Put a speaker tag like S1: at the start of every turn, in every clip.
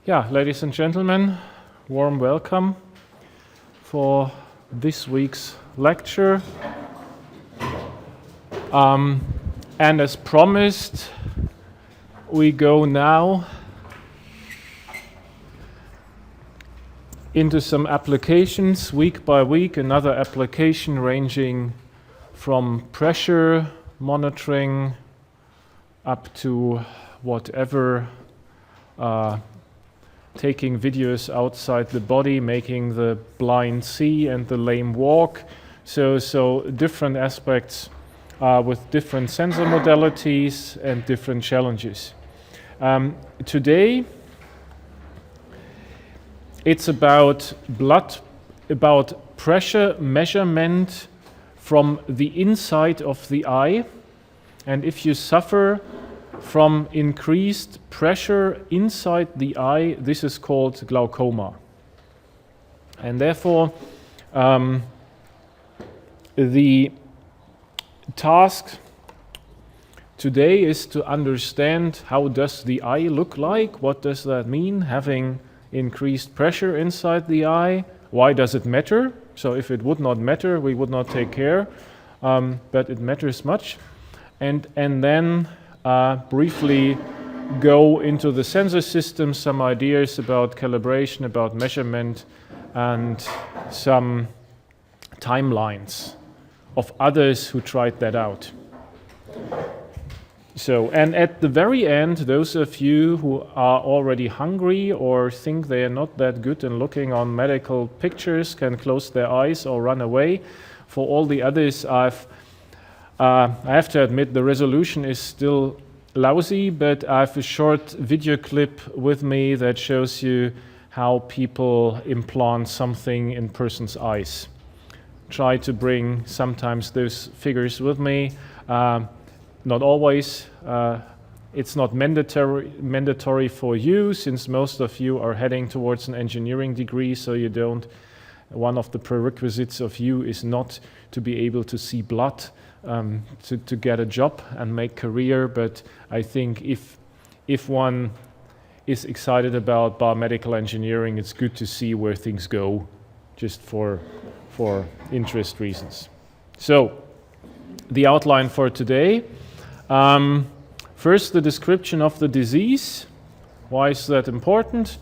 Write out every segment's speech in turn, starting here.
S1: Yeah, ladies and gentlemen, warm welcome for this week's lecture. And as promised, we go now into some applications week by week, another application ranging from pressure monitoring up to whatever, taking videos outside the body, making the blind see and the lame walk. So different aspects with different sensor modalities and different challenges. Today, it's about pressure measurement from the inside of the eye. And if you suffer from increased pressure inside the eye, this is called glaucoma. And therefore, the task today is to understand how does the eye look like, what does that mean, having increased pressure inside the eye, why does it matter? So if it would not matter, we would not take care, but it matters much. And then briefly go into the sensor system, some ideas about calibration, about measurement, and some timelines of others who tried that out. So, and at the very end, those of you who are already hungry or think they are not that good in looking on medical pictures can close their eyes or run away. For all the others, I have to admit the resolution is still lousy, but I have a short video clip with me that shows you how people implant something in person's eyes. Try to bring sometimes those figures with me. Not always. It's not mandatory for you, since most of you are heading towards an engineering degree, so you don't. One of the prerequisites of you is not to be able to see blood to get a job and make career. But I think if one is excited about biomedical engineering, it's good to see where things go, just for interest reasons. So, the outline for today. First, the description of the disease. Why is that important?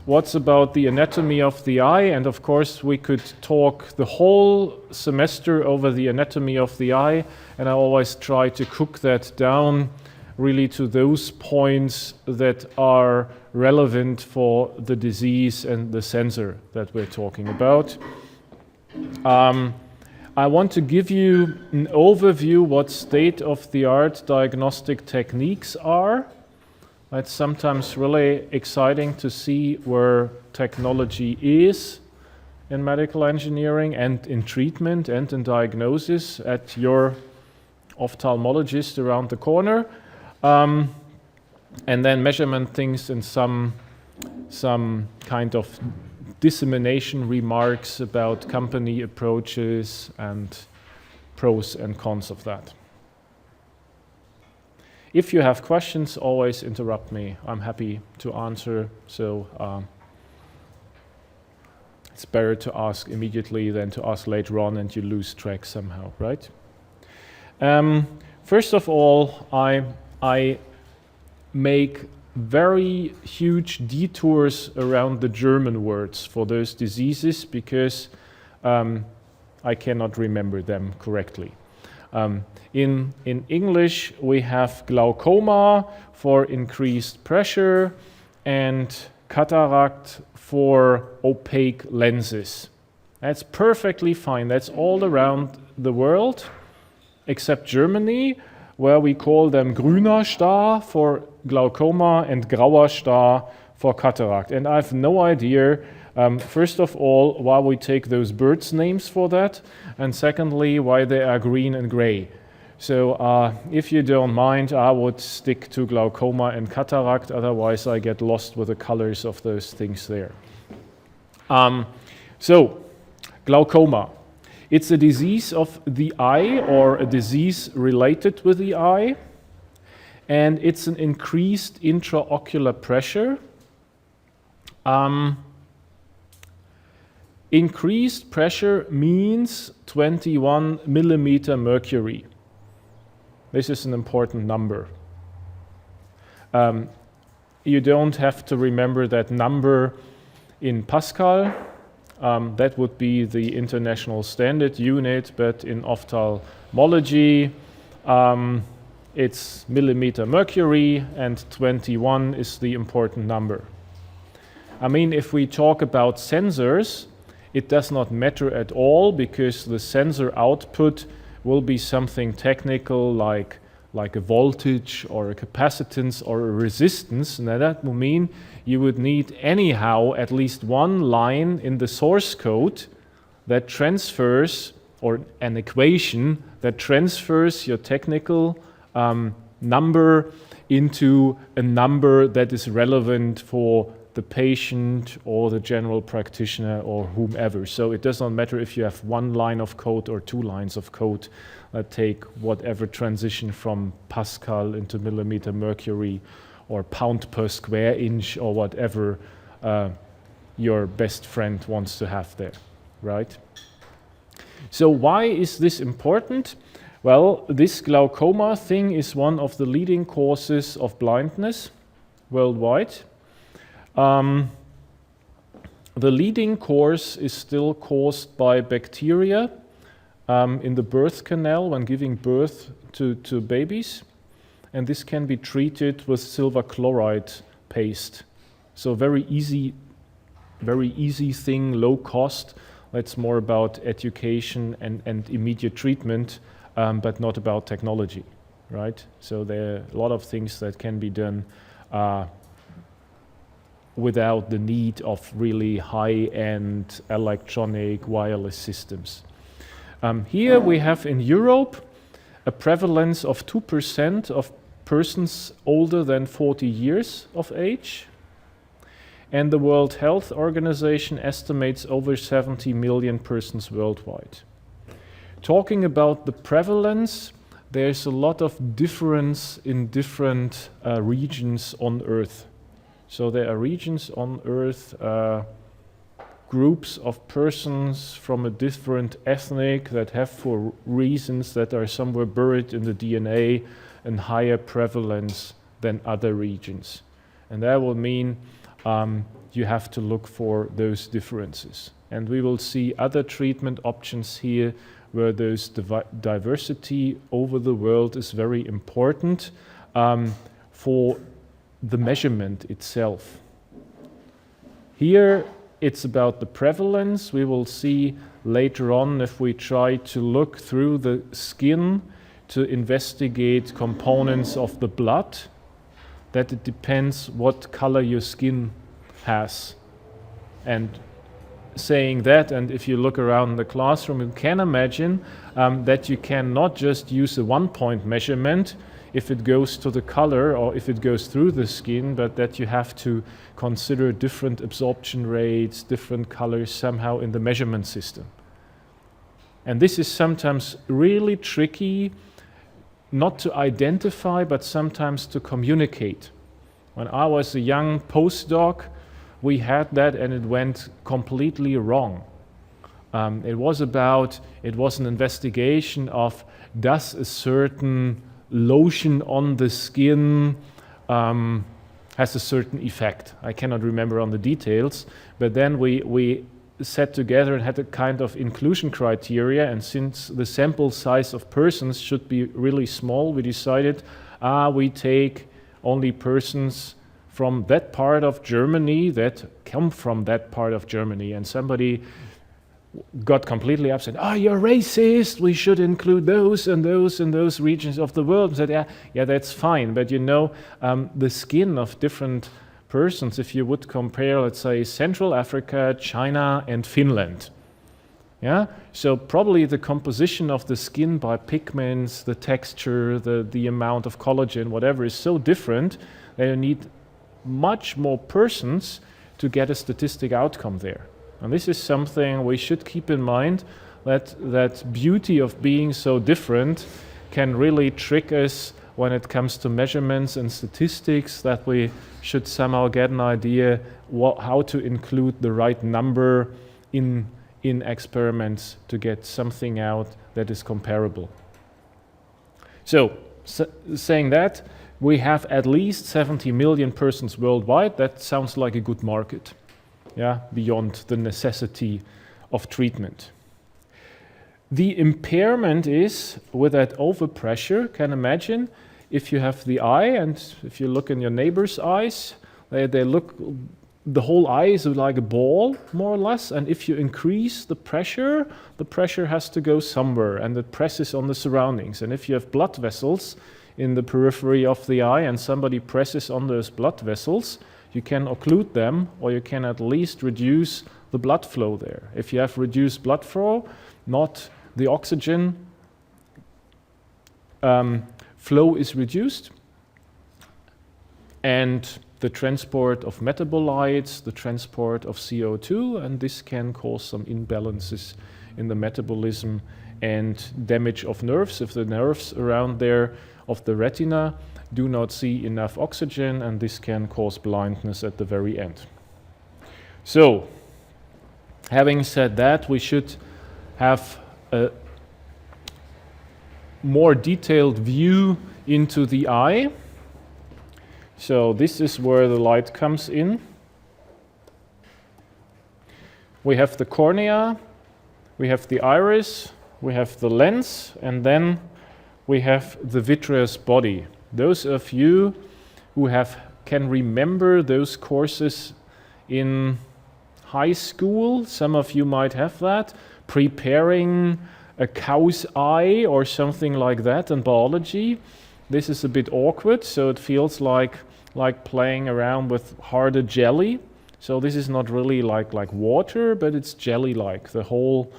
S1: What's about the anatomy of the eye? And of course, we could talk the whole semester over the anatomy of the eye, and I always try to cook that down really to those points that are relevant for the disease and the sensor that we're talking about. I want to give you an overview what state-of-the-art diagnostic techniques are. It's sometimes really exciting to see where technology is in medical engineering and in treatment and in diagnosis at your ophthalmologist around the corner. And then measurement things and some kind of dissemination remarks about company approaches and pros and cons of that. If you have questions, always interrupt me. I'm happy to answer. So it's better to ask immediately than to ask later on and you lose track somehow, right? First of all, I make very huge detours around the German words for those diseases because I cannot remember them correctly. In English, we have glaucoma for increased pressure and cataract for opaque lenses. That's perfectly fine. That's all around the world, except Germany, where we call them grüner Star for glaucoma and grauer Star for cataract. And I have no idea, first of all, why we take those birds' names for that, and secondly, why they are green and gray. So if you don't mind, I would stick to glaucoma and cataract, otherwise I get lost with the colors of those things there. So, glaucoma. It's a disease of the eye or a disease related with the eye, and it's an increased intraocular pressure Increased pressure means 21 millimeter mercury. This is an important number. You don't have to remember that number in Pascal. That would be the international standard unit, but in ophthalmology, it's millimeter mercury, and 21 is the important number. I mean, if we talk about sensors, it does not matter at all, because the sensor output will be something technical like a voltage or a capacitance or a resistance. Now that will mean you would need anyhow at least one line in the source code that transfers, or an equation that transfers your technical number into a number that is relevant for the patient or the general practitioner or whomever. So it does not matter if you have one line of code or two lines of code that take whatever transition from Pascal into millimeter mercury or pound per square inch or whatever your best friend wants to have there, right? So why is this important? Well, this glaucoma thing is one of the leading causes of blindness worldwide. The leading cause is still caused by bacteria in the birth canal when giving birth to babies, and this can be treated with silver chloride paste. So very easy thing, low cost. That's more about education and immediate treatment, but not about technology, right? So there are a lot of things that can be done without the need of really high-end electronic wireless systems. Here we have in Europe a prevalence of 2% of persons older than 40 years of age, and the World Health Organization estimates over 70 million persons worldwide. Talking about the prevalence, there's a lot of difference in different regions on Earth. So there are regions on Earth, groups of persons from a different ethnic that have, for reasons that are somewhere buried in the DNA, a higher prevalence than other regions. And that will mean you have to look for those differences. And we will see other treatment options here where those diversity over the world is very important for the measurement itself. Here it's about the prevalence. We will see later on, if we try to look through the skin to investigate components of the blood, that it depends what color your skin has. And saying that, and if you look around the classroom, you can imagine that you cannot just use a one-point measurement if it goes to the color or if it goes through the skin, but that you have to consider different absorption rates, different colors somehow in the measurement system. And this is sometimes really tricky, not to identify, but sometimes to communicate. When I was a young postdoc, we had that and it went completely wrong. It was an investigation of, does a certain lotion on the skin has a certain effect. I cannot remember on the details, but then we sat together and had a kind of inclusion criteria, and since the sample size of persons should be really small, we decided we take only persons from that part of Germany that come from that part of Germany. And somebody got completely upset. You're racist, we should include those and those and those regions of the world. And said, yeah, that's fine, but you know, the skin of different persons, if you would compare, let's say, Central Africa, China, and Finland. Yeah, so probably the composition of the skin by pigments, the texture, the amount of collagen, whatever, is so different that you need much more persons to get a statistic outcome there. And this is something we should keep in mind, that beauty of being so different can really trick us when it comes to measurements and statistics, that we should somehow get an idea how to include the right number in experiments to get something out that is comparable. So, saying that, we have at least 70 million persons worldwide. That sounds like a good market, yeah, beyond the necessity of treatment. The impairment is with that overpressure. Can imagine if you have the eye, and if you look in your neighbor's eyes, they look, the whole eye is like a ball, more or less, and if you increase the pressure has to go somewhere, and it presses on the surroundings. And if you have blood vessels in the periphery of the eye and somebody presses on those blood vessels, you can occlude them, or you can at least reduce the blood flow there. If you have reduced blood flow, not the oxygen flow is reduced, and the transport of metabolites, the transport of CO2, and this can cause some imbalances in the metabolism and damage of nerves if the nerves around there of the retina do not see enough oxygen, and this can cause blindness at the very end. So, having said that, we should have a more detailed view into the eye. So this is where the light comes in. We have the cornea, we have the iris, we have the lens, and then we have the vitreous body. Those of you who can remember those courses in high school, some of you might have that, preparing a cow's eye or something like that in biology. This is a bit awkward, so it feels like playing around with harder jelly. So this is not really like water, but it's jelly-like, the whole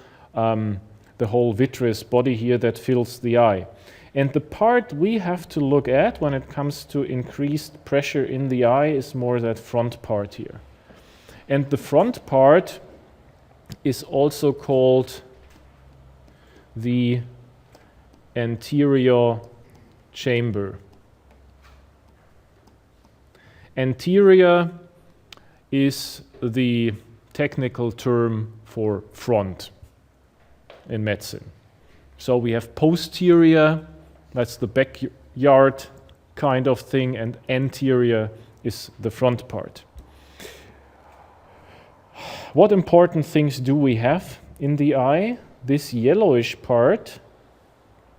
S1: vitreous body here that fills the eye. And the part we have to look at when it comes to increased pressure in the eye is more that front part here. And the front part is also called the anterior chamber. Anterior is the technical term for front in medicine. So we have posterior, that's the backyard kind of thing, and anterior is the front part. What important things do we have in the eye? This yellowish part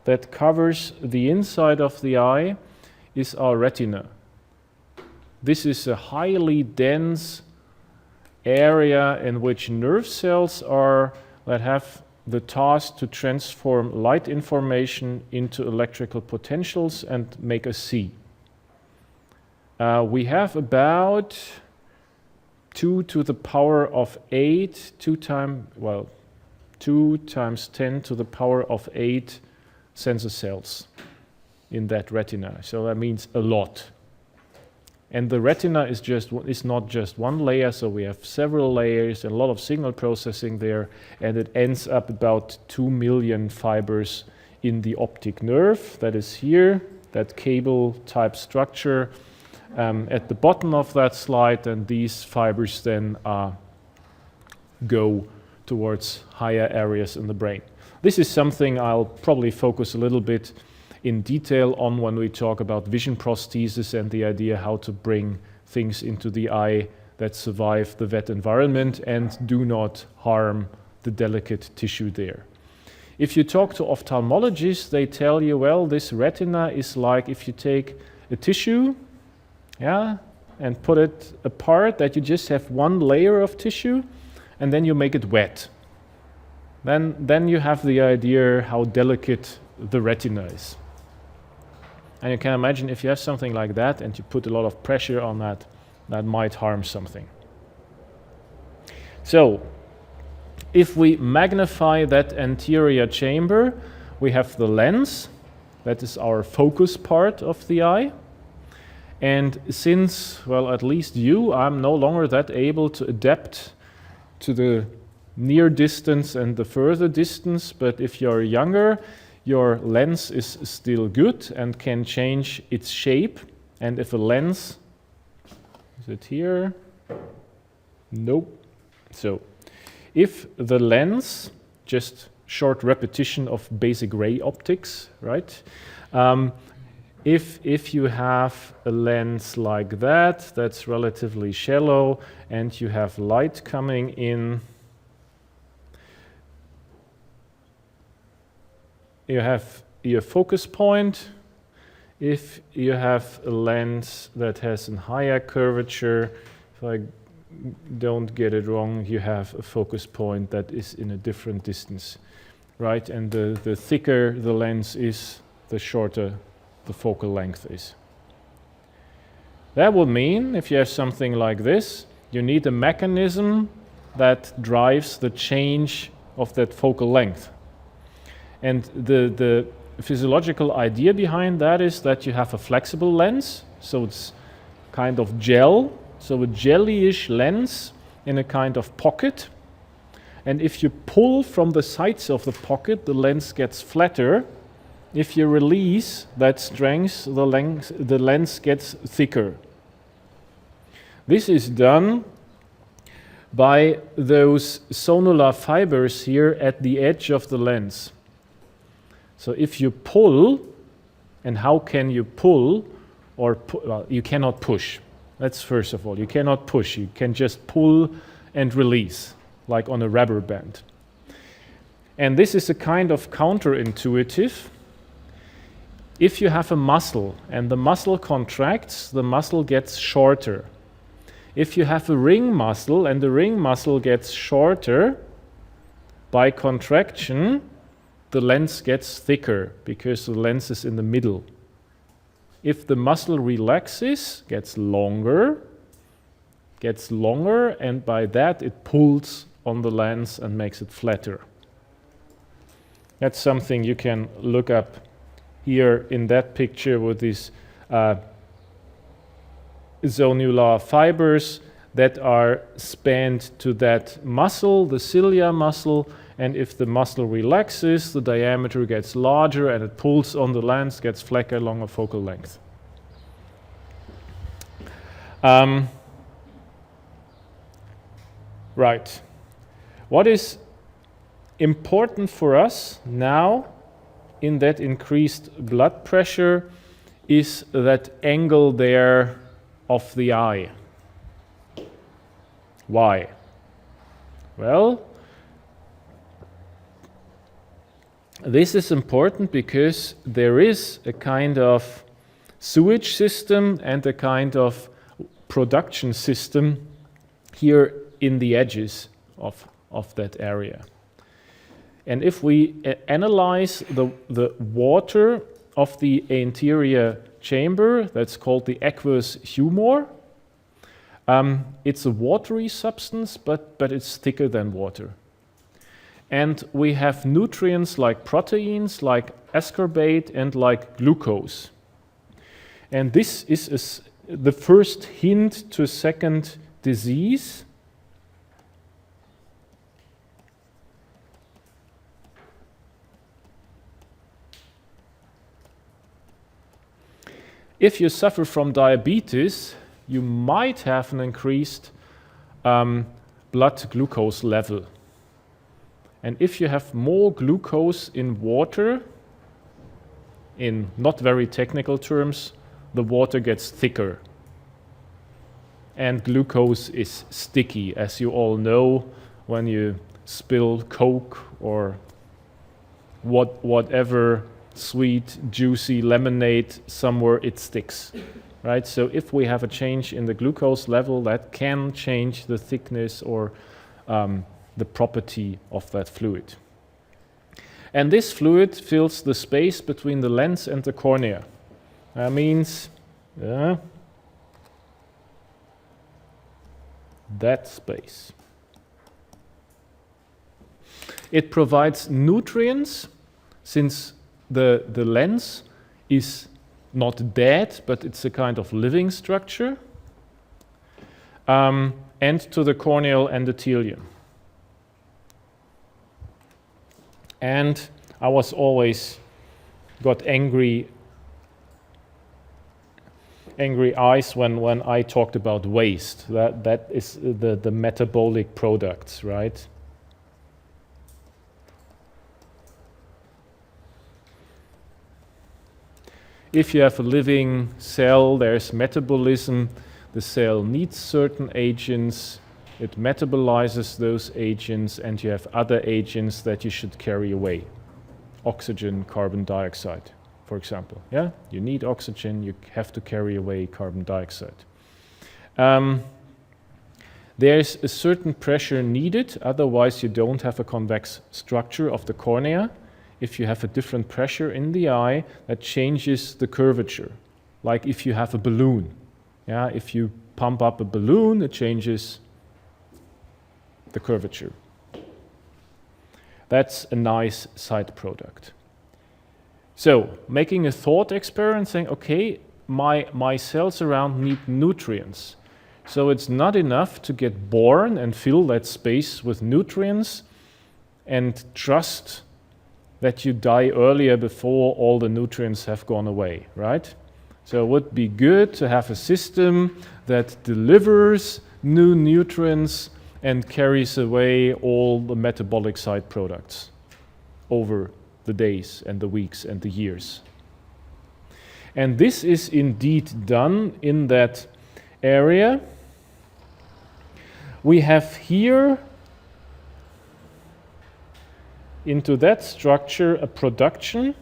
S1: that covers the inside of the eye is our retina. This is a highly dense area in which nerve cells are that have the task to transform light information into electrical potentials and make us see. We have about 2 to the power of 8, 2 times 10 to the power of 8 sensor cells in that retina. So that means a lot. And the retina is not just one layer, so we have several layers, a lot of signal processing there, and it ends up about 2 million fibers in the optic nerve that is here, that cable type structure at the bottom of that slide, and these fibers then go towards higher areas in the brain. This is something I'll probably focus a little bit in detail on when we talk about vision prosthesis and the idea how to bring things into the eye that survive the wet environment and do not harm the delicate tissue there. If you talk to ophthalmologists, they tell you, well, this retina is like if you take a tissue, and put it apart, that you just have one layer of tissue, and then you make it wet. Then you have the idea how delicate the retina is. And you can imagine if you have something like that and you put a lot of pressure on that, that might harm something. So, if we magnify that anterior chamber, we have the lens, that is our focus part of the eye. And since, well, at least I'm no longer that able to adapt to the near distance and the further distance, but if you're younger, your lens is still good and can change its shape. And if a lens, is it here? Nope. So if the lens, just short repetition of basic ray optics, right? If you have a lens like that, that's relatively shallow, and you have light coming in, you have your focus point. If you have a lens that has a higher curvature, if I don't get it wrong, you have a focus point that is in a different distance, right? And the thicker the lens is, the shorter the focal length is. That would mean, if you have something like this, you need a mechanism that drives the change of that focal length. And the physiological idea behind that is that you have a flexible lens, so it's kind of gel, so a jelly-ish lens in a kind of pocket. And if you pull from the sides of the pocket, the lens gets flatter. If you release that strength, the lens gets thicker. This is done by those zonular fibers here at the edge of the lens. So if you pull, and how can you pull? Well, you cannot push. That's first of all, you cannot push. You can just pull and release, like on a rubber band. And this is a kind of counterintuitive. If you have a muscle and the muscle contracts, the muscle gets shorter. If you have a ring muscle and the ring muscle gets shorter, by contraction, the lens gets thicker because the lens is in the middle. If the muscle relaxes, gets longer, and by that it pulls on the lens and makes it flatter. That's something you can look up here in that picture with these zonular fibers that are spanned to that muscle, the cilia muscle, and if the muscle relaxes, the diameter gets larger and it pulls on the lens, gets flatter, longer focal length. Right. What is important for us now in that increased blood pressure is that angle there of the eye. Why? Well, this is important because there is a kind of sewage system and a kind of production system here in the edges of that area. And if we analyze the water of the anterior chamber, that's called the aqueous humor. It's a watery substance, but it's thicker than water. And we have nutrients like proteins, like ascorbate, and like glucose. And this is the first hint to a second disease. If you suffer from diabetes, you might have an increased blood glucose level. And if you have more glucose in water, in not very technical terms, the water gets thicker. And glucose is sticky, as you all know, when you spill Coke or whatever sweet, juicy lemonade, somewhere it sticks, right? So if we have a change in the glucose level, that can change the thickness or the property of that fluid. And this fluid fills the space between the lens and the cornea. That means that space. It provides nutrients, since the lens is not dead, but it's a kind of living structure, and to the corneal endothelium. And I was always got angry eyes when I talked about waste. That is the metabolic products, right? If you have a living cell, there's metabolism. The cell needs certain agents. It metabolizes those agents, and you have other agents that you should carry away. Oxygen, carbon dioxide, for example. Yeah, you need oxygen, you have to carry away carbon dioxide. There's a certain pressure needed, otherwise you don't have a convex structure of the cornea. If you have a different pressure in the eye, that changes the curvature. Like if you have a balloon. Yeah, if you pump up a balloon, it changes the curvature. That's a nice side product. So, making a thought experiment saying, okay, my cells around need nutrients. So it's not enough to get born and fill that space with nutrients and trust that you die earlier before all the nutrients have gone away, right? So it would be good to have a system that delivers new nutrients and carries away all the metabolic side products over the days and the weeks and the years. And this is indeed done in that area. We have here, into that structure, a production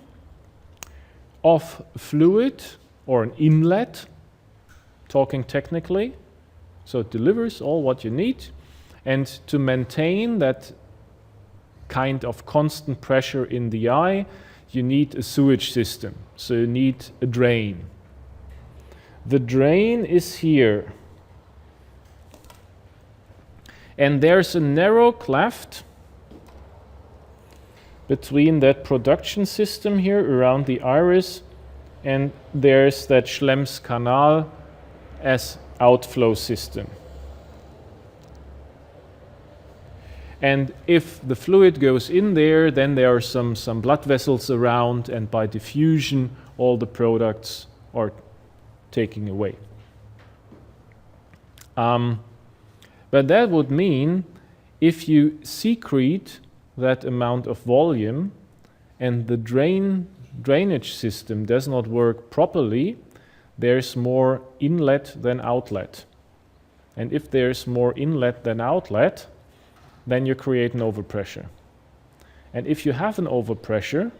S1: of fluid or an inlet, talking technically. So it delivers all what you need. And to maintain that kind of constant pressure in the eye, you need a sewage system. So you need a drain. The drain is here. And there's a narrow cleft between that production system here around the iris, and there's that Schlem's canal as outflow system. And if the fluid goes in there, then there are some blood vessels around, and by diffusion, all the products are taken away. But that would mean if you secrete that amount of volume and the drainage system does not work properly, there's more inlet than outlet. And if there's more inlet than outlet, then you create an overpressure. And if you have an overpressure,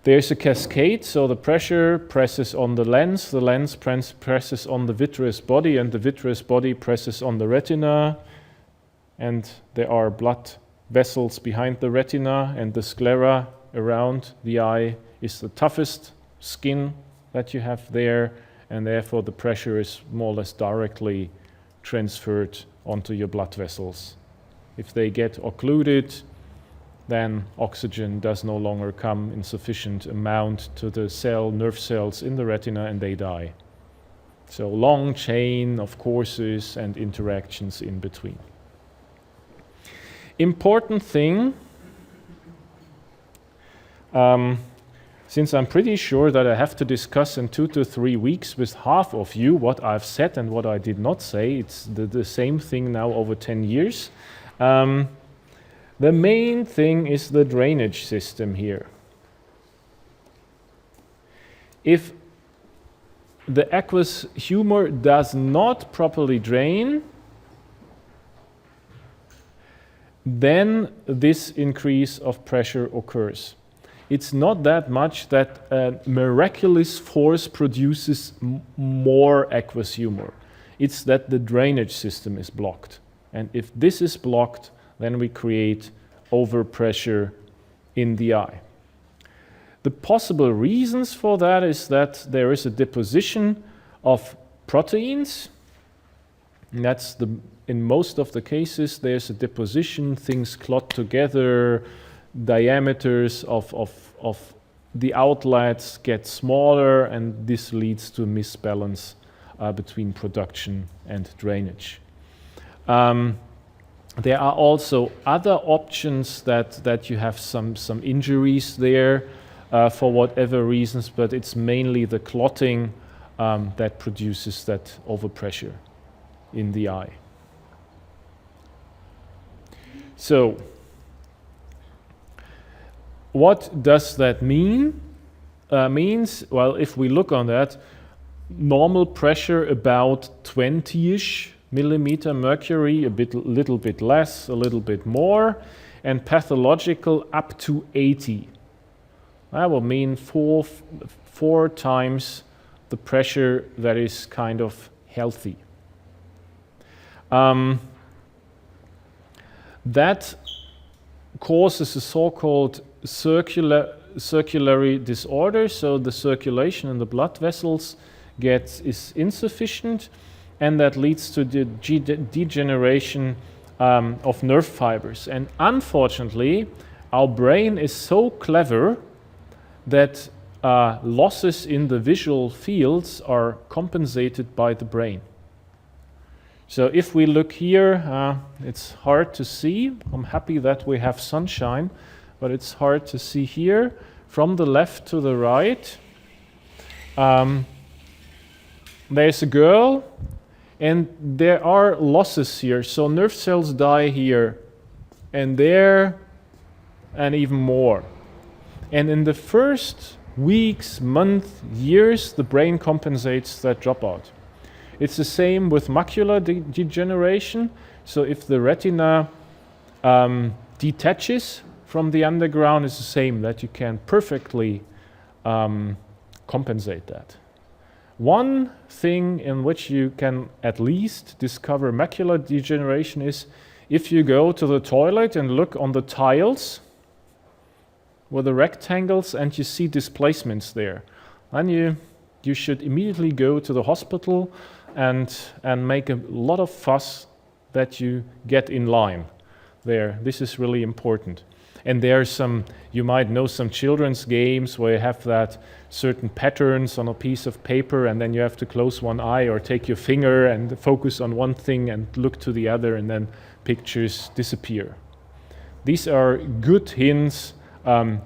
S1: there's a cascade, so the pressure presses on the lens presses on the vitreous body, and the vitreous body presses on the retina, and there are blood vessels behind the retina, and the sclera around the eye is the toughest skin that you have there, and therefore the pressure is more or less directly transferred onto your blood vessels. If they get occluded, then oxygen does no longer come in sufficient amount to the nerve cells in the retina, and they die. So long chain of courses and interactions in between. Important thing, since I'm pretty sure that I have to discuss in 2 to 3 weeks with half of you what I've said and what I did not say, it's the same thing now over 10 years. The main thing is the drainage system here. If the aqueous humor does not properly drain, then this increase of pressure occurs. It's not that much that a miraculous force produces more aqueous humor. It's that the drainage system is blocked. And if this is blocked, then we create overpressure in the eye. The possible reasons for that is that there is a deposition of proteins. And that's in most of the cases, there's a deposition, things clot together, diameters of the outlets get smaller, and this leads to a misbalance between production and drainage. There are also other options that you have some injuries there. for whatever reasons, but it's mainly the clotting that produces that overpressure in the eye. So, what does that mean? Means, well, if we look on that, normal pressure about 20-ish millimeter mercury, little bit less, a little bit more, and pathological up to 80. That will mean four times the pressure that is kind of healthy. That causes a so-called circulatory disorder, so the circulation in the blood vessels is insufficient, and that leads to the degeneration of nerve fibers. And unfortunately, our brain is so clever that losses in the visual fields are compensated by the brain. So if we look here, it's hard to see. I'm happy that we have sunshine, but it's hard to see here. From the left to the right, there's a girl, and there are losses here. So nerve cells die here, and there, and even more. And in the first weeks, months, years, the brain compensates that dropout. It's the same with macular degeneration. So if the retina detaches from the underground, it's the same, that you can perfectly compensate that. One thing in which you can at least discover macular degeneration is if you go to the toilet and look on the tiles with the rectangles and you see displacements there. Then you should immediately go to the hospital and make a lot of fuss that you get in line there. This is really important. And there's some, you might know some children's games where you have that certain patterns on a piece of paper, and then you have to close one eye or take your finger and focus on one thing and look to the other, and then pictures disappear. These are good hints,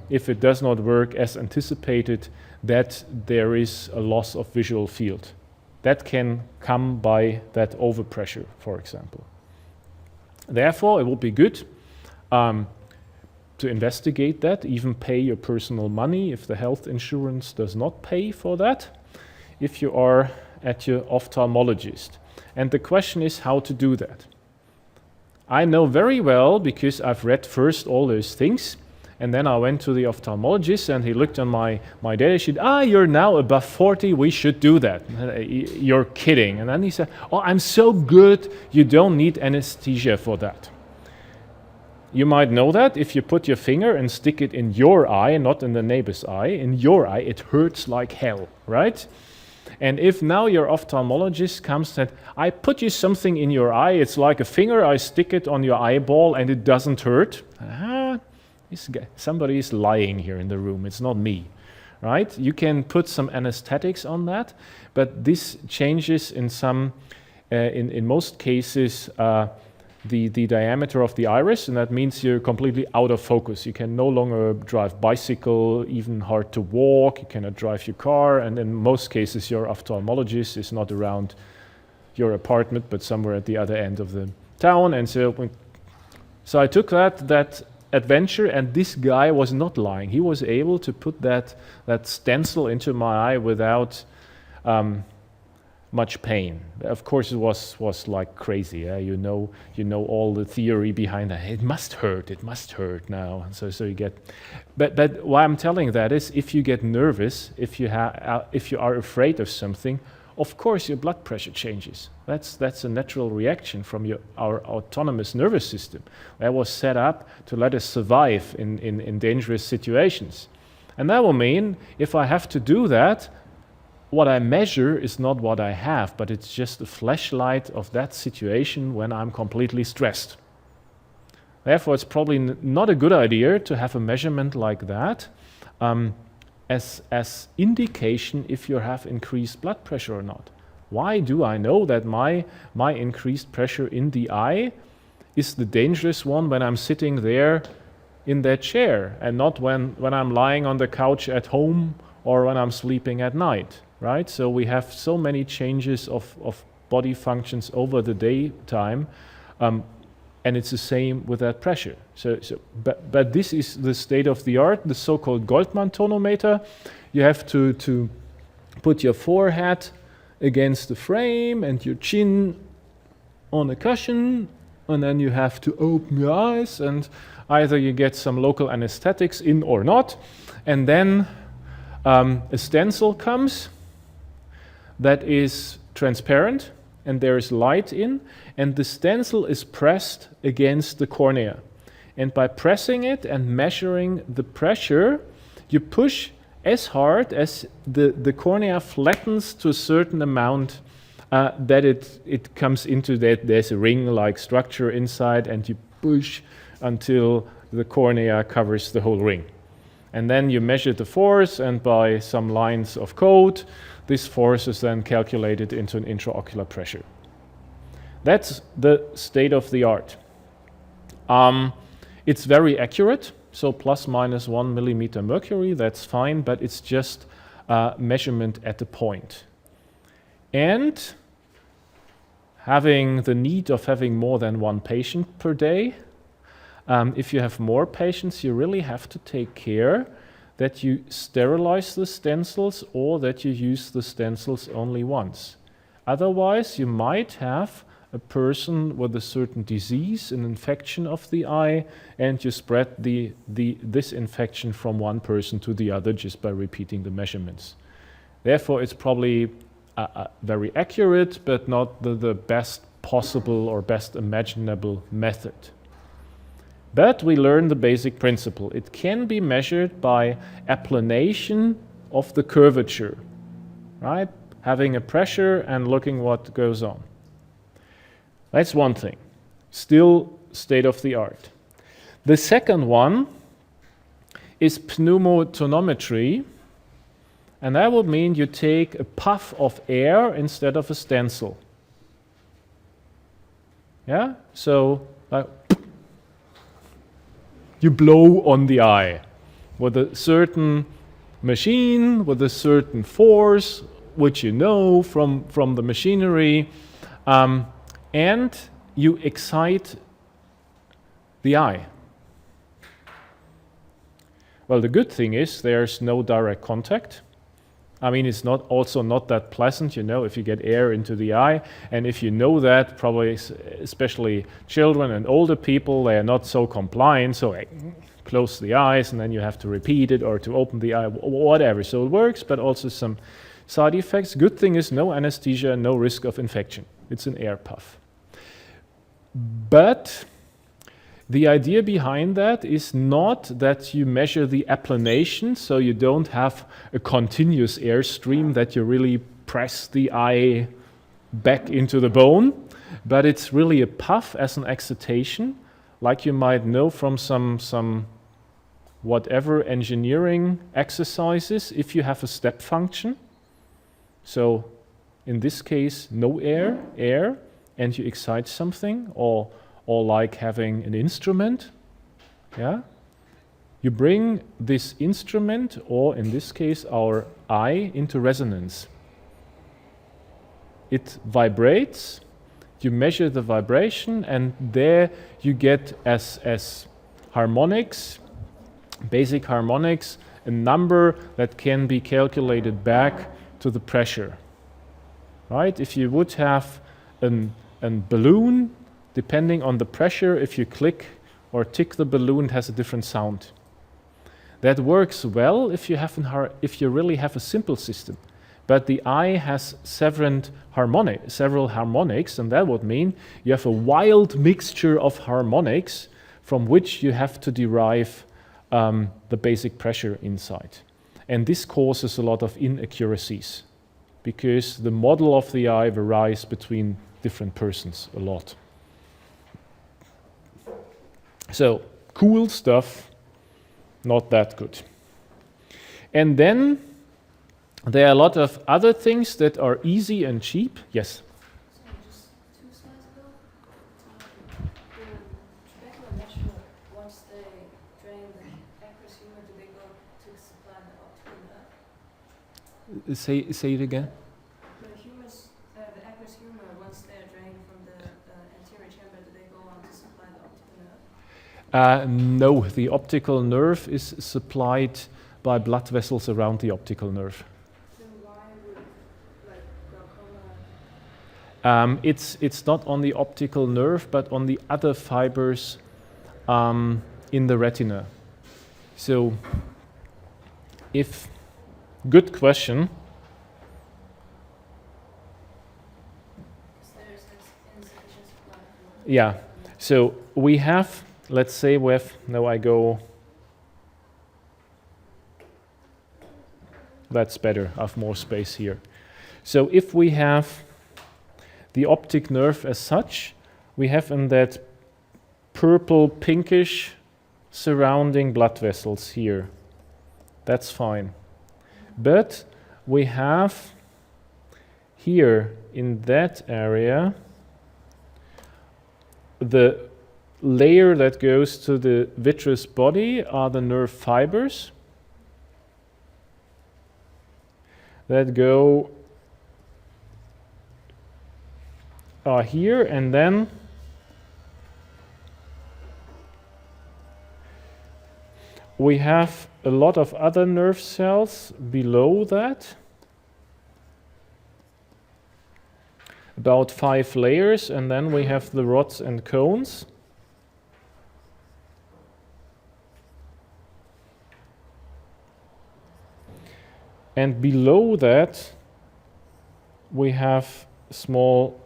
S1: if it does not work as anticipated, that there is a loss of visual field. That can come by that overpressure, for example. Therefore, it will be good to investigate that, even pay your personal money if the health insurance does not pay for that, if you are at your ophthalmologist. And the question is how to do that. I know very well, because I've read first all those things, and then I went to the ophthalmologist and he looked on my data sheet. You're now above 40, we should do that. You're kidding. And then he said, I'm so good, you don't need anesthesia for that. You might know that if you put your finger and stick it in your eye, not in the neighbor's eye, in your eye, it hurts like hell, right? And if now your ophthalmologist comes and I put you something in your eye, it's like a finger, I stick it on your eyeball and it doesn't hurt. Somebody is lying here in the room, it's not me, right? You can put some anesthetics on that, but this changes in some, in most cases, the diameter of the iris, and that means you're completely out of focus. You can no longer drive bicycle, even hard to walk, you cannot drive your car, and in most cases your ophthalmologist is not around your apartment, but somewhere at the other end of the town. And so I took that adventure, and this guy was not lying. He was able to put that stencil into my eye without much pain. Of course, it was like crazy. You know all the theory behind that. It must hurt now. So you get. But why I'm telling that is, if you get nervous, if you are afraid of something, of course your blood pressure changes. That's a natural reaction from our autonomous nervous system. That was set up to let us survive in dangerous situations. And that will mean if I have to do that, what I measure is not what I have, but it's just a flashlight of that situation when I'm completely stressed. Therefore, it's probably not a good idea to have a measurement like that as indication if you have increased blood pressure or not. Why do I know that my increased pressure in the eye is the dangerous one when I'm sitting there in that chair and not when I'm lying on the couch at home or when I'm sleeping at night, right? So we have so many changes of body functions over the daytime, and it's the same with that pressure. But this is the state of the art, the so-called Goldmann tonometer. You have to put your forehead against the frame and your chin on a cushion, and then you have to open your eyes, and either you get some local anesthetics in or not, and then a stencil comes that is transparent and there is light in, and the stencil is pressed against the cornea. And by pressing it and measuring the pressure, you push as hard as the cornea flattens to a certain amount that it comes into that there's a ring-like structure inside, and you push until the cornea covers the whole ring. And then you measure the force, and by some lines of code, this force is then calculated into an intraocular pressure. That's the state of the art. It's very accurate, so plus minus 1 millimeter mercury, that's fine, but it's just measurement at the point. And having the need of having more than one patient per day, if you have more patients, you really have to take care that you sterilize the stencils or that you use the stencils only once. Otherwise, you might have a person with a certain disease, an infection of the eye, and you spread this infection from one person to the other just by repeating the measurements. Therefore, it's probably very accurate, but not the best possible or best imaginable method. But we learn the basic principle. It can be measured by applanation of the curvature, right? Having a pressure and looking what goes on. That's one thing. Still state of the art. The second one is pneumotonometry, and that would mean you take a puff of air instead of a stencil. Yeah? So you blow on the eye with a certain machine, with a certain force, which you know from the machinery, and you excite the eye. Well, the good thing is there's no direct contact. I mean, it's also not that pleasant, you know, if you get air into the eye. And if you know that, probably especially children and older people, they are not so compliant. So close the eyes, and then you have to repeat it or to open the eye, whatever. So it works, but also some side effects. Good thing is no anesthesia, no risk of infection. It's an air puff. But the idea behind that is not that you measure the applanation, so you don't have a continuous airstream that you really press the eye back into the bone, but it's really a puff as an excitation, like you might know from some whatever engineering exercises, if you have a step function. So in this case, no air, and you excite something, or like having an instrument, yeah? You bring this instrument, or in this case our eye, into resonance. It vibrates, you measure the vibration, and there you get as harmonics, basic harmonics, a number that can be calculated back to the pressure, right? If you would have a balloon, depending on the pressure, if you click or tick the balloon, it has a different sound. That works well if you really have a simple system. But the eye has several harmonics, and that would mean you have a wild mixture of harmonics from which you have to derive the basic pressure inside. And this causes a lot of inaccuracies because the model of the eye varies between different persons a lot. So, cool stuff, not that good. And then there are a lot of other things that are easy and cheap. Yes?
S2: So just 2 slides ago, the trabecular measure, once they drain
S1: Say it again.
S2: The humors, the aqueous humor, once they're drained from the anterior chamber, do they go on to supply the optical nerve?
S1: No, the optical nerve is supplied by blood vessels around the optical nerve.
S2: Then why would like glaucoma?
S1: It's not on the optical nerve, but on the other fibers in the retina. So, good question.
S2: Because there's insufficient supply for
S1: Yeah. So we have, let's say we have. No, I go. That's better. I have more space here. So if we have the optic nerve as such, we have in that purple pinkish surrounding blood vessels here. That's fine. But we have here in that area the layer that goes to the vitreous body are the nerve fibers that go here, and then we have a lot of other nerve cells below that, about 5 layers, and then we have the rods and cones. And below that, we have small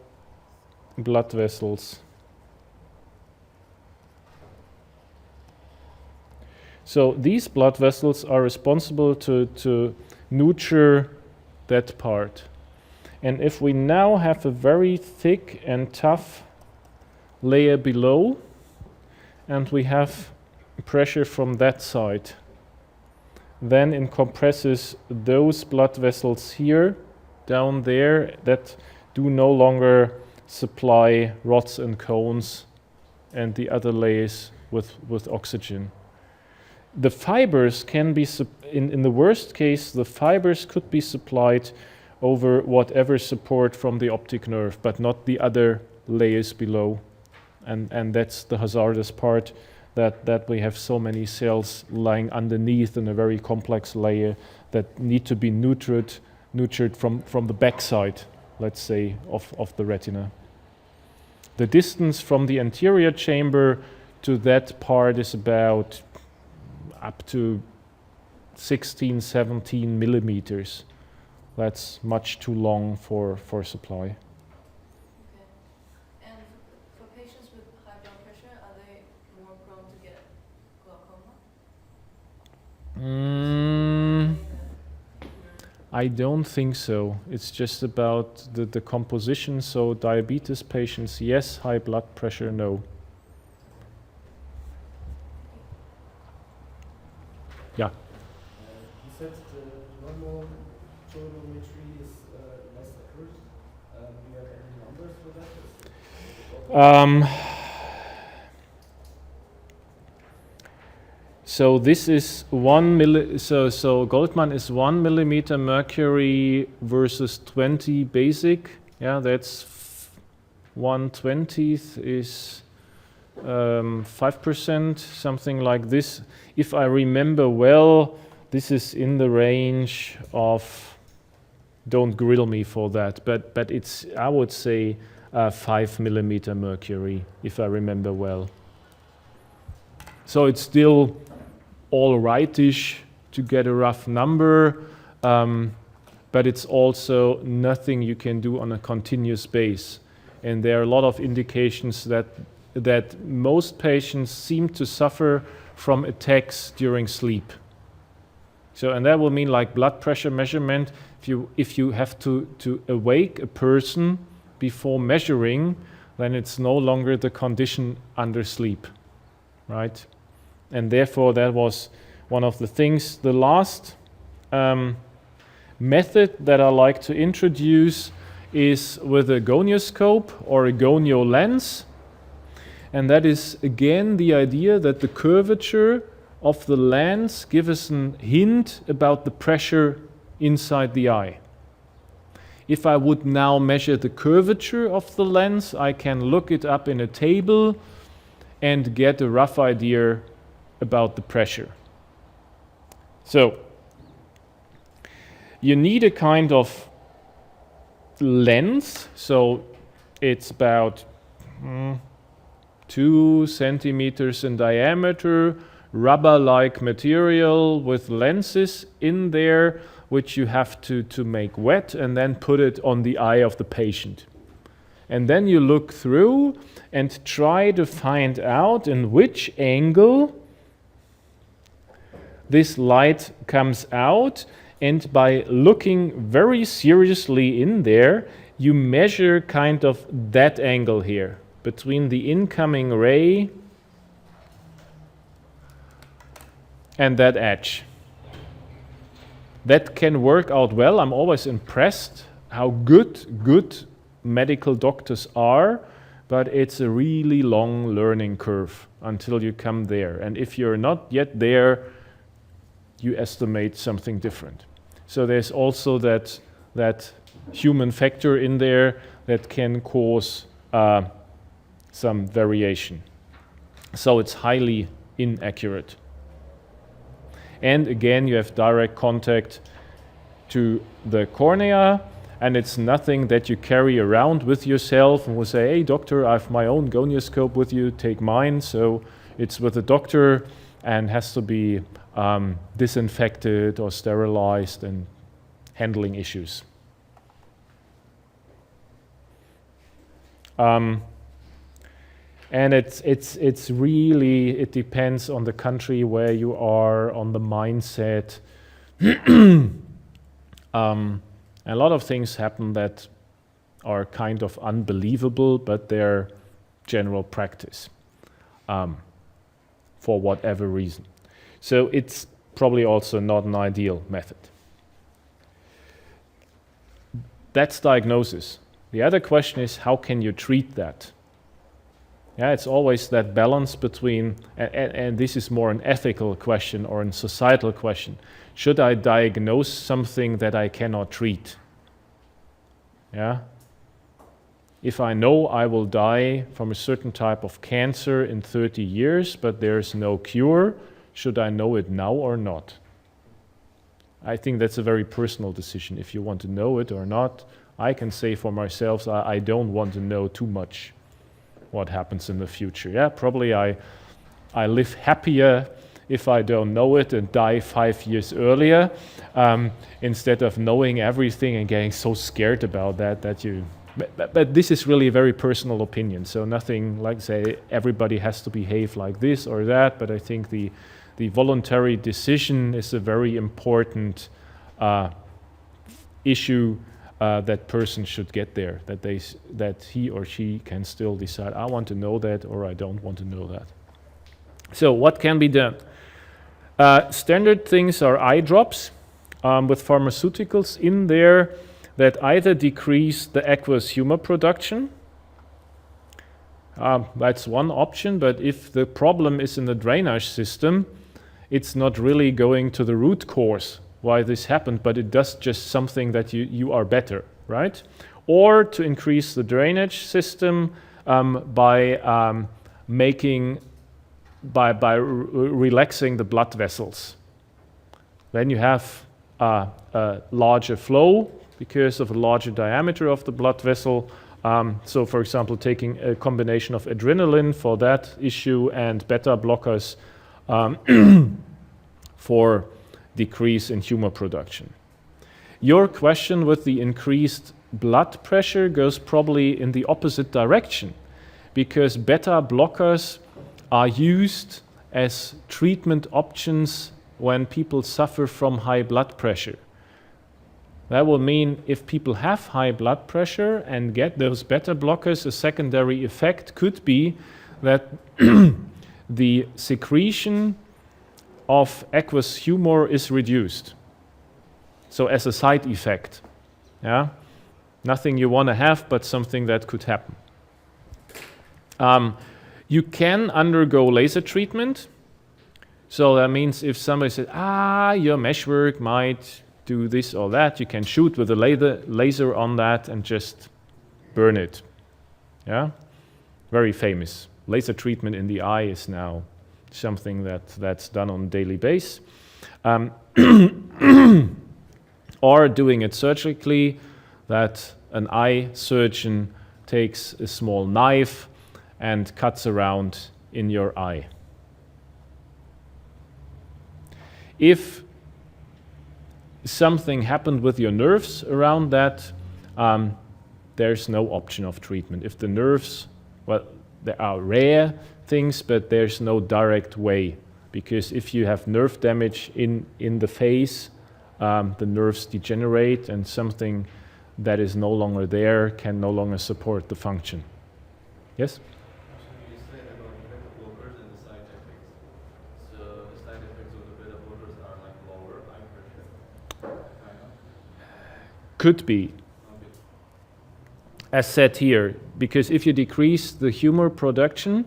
S1: blood vessels. So these blood vessels are responsible to nurture that part. And if we now have a very thick and tough layer below, and we have pressure from that side, then it compresses those blood vessels here, down there, that do no longer supply rods and cones and the other layers with oxygen. The fibers can be, in the worst case, the fibers could be supplied over whatever support from the optic nerve, but not the other layers below. And that's the hazardous part, that we have so many cells lying underneath in a very complex layer that need to be nurtured from the backside, let's say, of the retina. The distance from the anterior chamber to that part is about up to 16, 17 millimeters. That's much too long for supply.
S2: Okay. And for patients with high blood pressure, are they more prone to get glaucoma?
S1: I don't think so. It's just about the composition. So diabetes patients, yes. High blood pressure, no. Yeah.
S3: You said the normal colorimetry is less accurate. Do you have any numbers for that?
S1: So this is 1 milli. So Goldman is 1 millimeter mercury versus 20 basic. Yeah, that's 1/20th is 5%, something like this. If I remember well, this is in the range of. Don't grill me for that, but it's, I would say, 5 millimeter mercury, if I remember well. So it's still all rightish to get a rough number, but it's also nothing you can do on a continuous base. And there are a lot of indications that most patients seem to suffer from attacks during sleep. So, and that will mean like blood pressure measurement. If you have to awake a person before measuring, then it's no longer the condition under sleep, right? And therefore, that was one of the things. The last method that I like to introduce is with a gonioscope or a gonio lens. And that is, again, the idea that the curvature of the lens gives us a hint about the pressure inside the eye. If I would now measure the curvature of the lens, I can look it up in a table and get a rough idea about the pressure. So you need a kind of lens, so it's about 2 centimeters in diameter, rubber-like material with lenses in there, which you have to make wet and then put it on the eye of the patient. And then you look through and try to find out in which angle this light comes out, and by looking very seriously in there, you measure kind of that angle here between the incoming ray and that edge. That can work out well. I'm always impressed how good medical doctors are, but it's a really long learning curve until you come there. And if you're not yet there, you estimate something different. So there's also that human factor in there that can cause some variation. So it's highly inaccurate. And again, you have direct contact to the cornea, and it's nothing that you carry around with yourself and will say, hey doctor, I have my own gonioscope with you, take mine. So it's with the doctor and has to be disinfected or sterilized and handling issues. And it's really, it depends on the country where you are, on the mindset. A lot of things happen that are kind of unbelievable, but they're general practice for whatever reason. So it's probably also not an ideal method. That's diagnosis. The other question is, how can you treat that? Yeah, it's always that balance between, and this is more an ethical question or a societal question. Should I diagnose something that I cannot treat? Yeah. If I know I will die from a certain type of cancer in 30 years, but there's no cure, should I know it now or not? I think that's a very personal decision. If you want to know it or not, I can say for myself, I don't want to know too much what happens in the future. Yeah, probably I live happier if I don't know it and die 5 years earlier, instead of knowing everything and getting so scared about that you. But this is really a very personal opinion. So nothing like say everybody has to behave like this or that. But I think the voluntary decision is a very important issue. That person should get there, that he or she can still decide, I want to know that or I don't want to know that. So what can be done? Standard things are eye drops with pharmaceuticals in there that either decrease the aqueous humor production. That's one option, but if the problem is in the drainage system, it's not really going to the root cause why this happened, but it does just something that you are better, right? Or to increase the drainage system by relaxing the blood vessels. Then you have a larger flow because of a larger diameter of the blood vessel. So for example, taking a combination of adrenaline for that issue and beta blockers for decrease in humor production. Your question with the increased blood pressure goes probably in the opposite direction, because beta blockers are used as treatment options when people suffer from high blood pressure. That will mean if people have high blood pressure and get those beta blockers, a secondary effect could be that the secretion of aqueous humor is reduced. So as a side effect, yeah, nothing you want to have, but something that could happen. You can undergo laser treatment. So that means if somebody says, your meshwork might do this or that. You can shoot with a laser on that and just burn it. Yeah, very famous. Laser treatment in the eye is now something that's done on a daily basis. Or doing it surgically, that an eye surgeon takes a small knife and cuts around in your eye. If something happened with your nerves around that, there's no option of treatment. If the nerves, well, there are rare things, but there's no direct way, because if you have nerve damage in the face, the nerves degenerate, and something that is no longer there can no longer support the function. Yes?
S4: You said about beta blockers and the side effects. So the side effects of the beta blockers are like lower eye pressure. Kind of.
S1: Could be. As said here, because if you decrease the humor production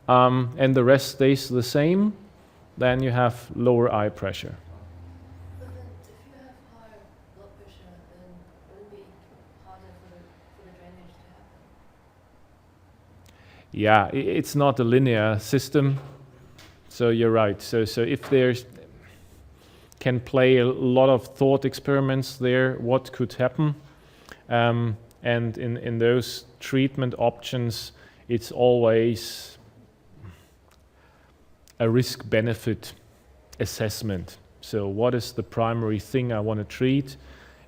S1: and the rest stays the same, then you have lower eye pressure.
S5: But then if you have higher blood pressure, then it will be harder for the drainage to happen.
S1: Yeah, it's not a linear system, so you're right. So if there's can play a lot of thought experiments there, what could happen? And in those treatment options, it's always a risk-benefit assessment. So what is the primary thing I want to treat,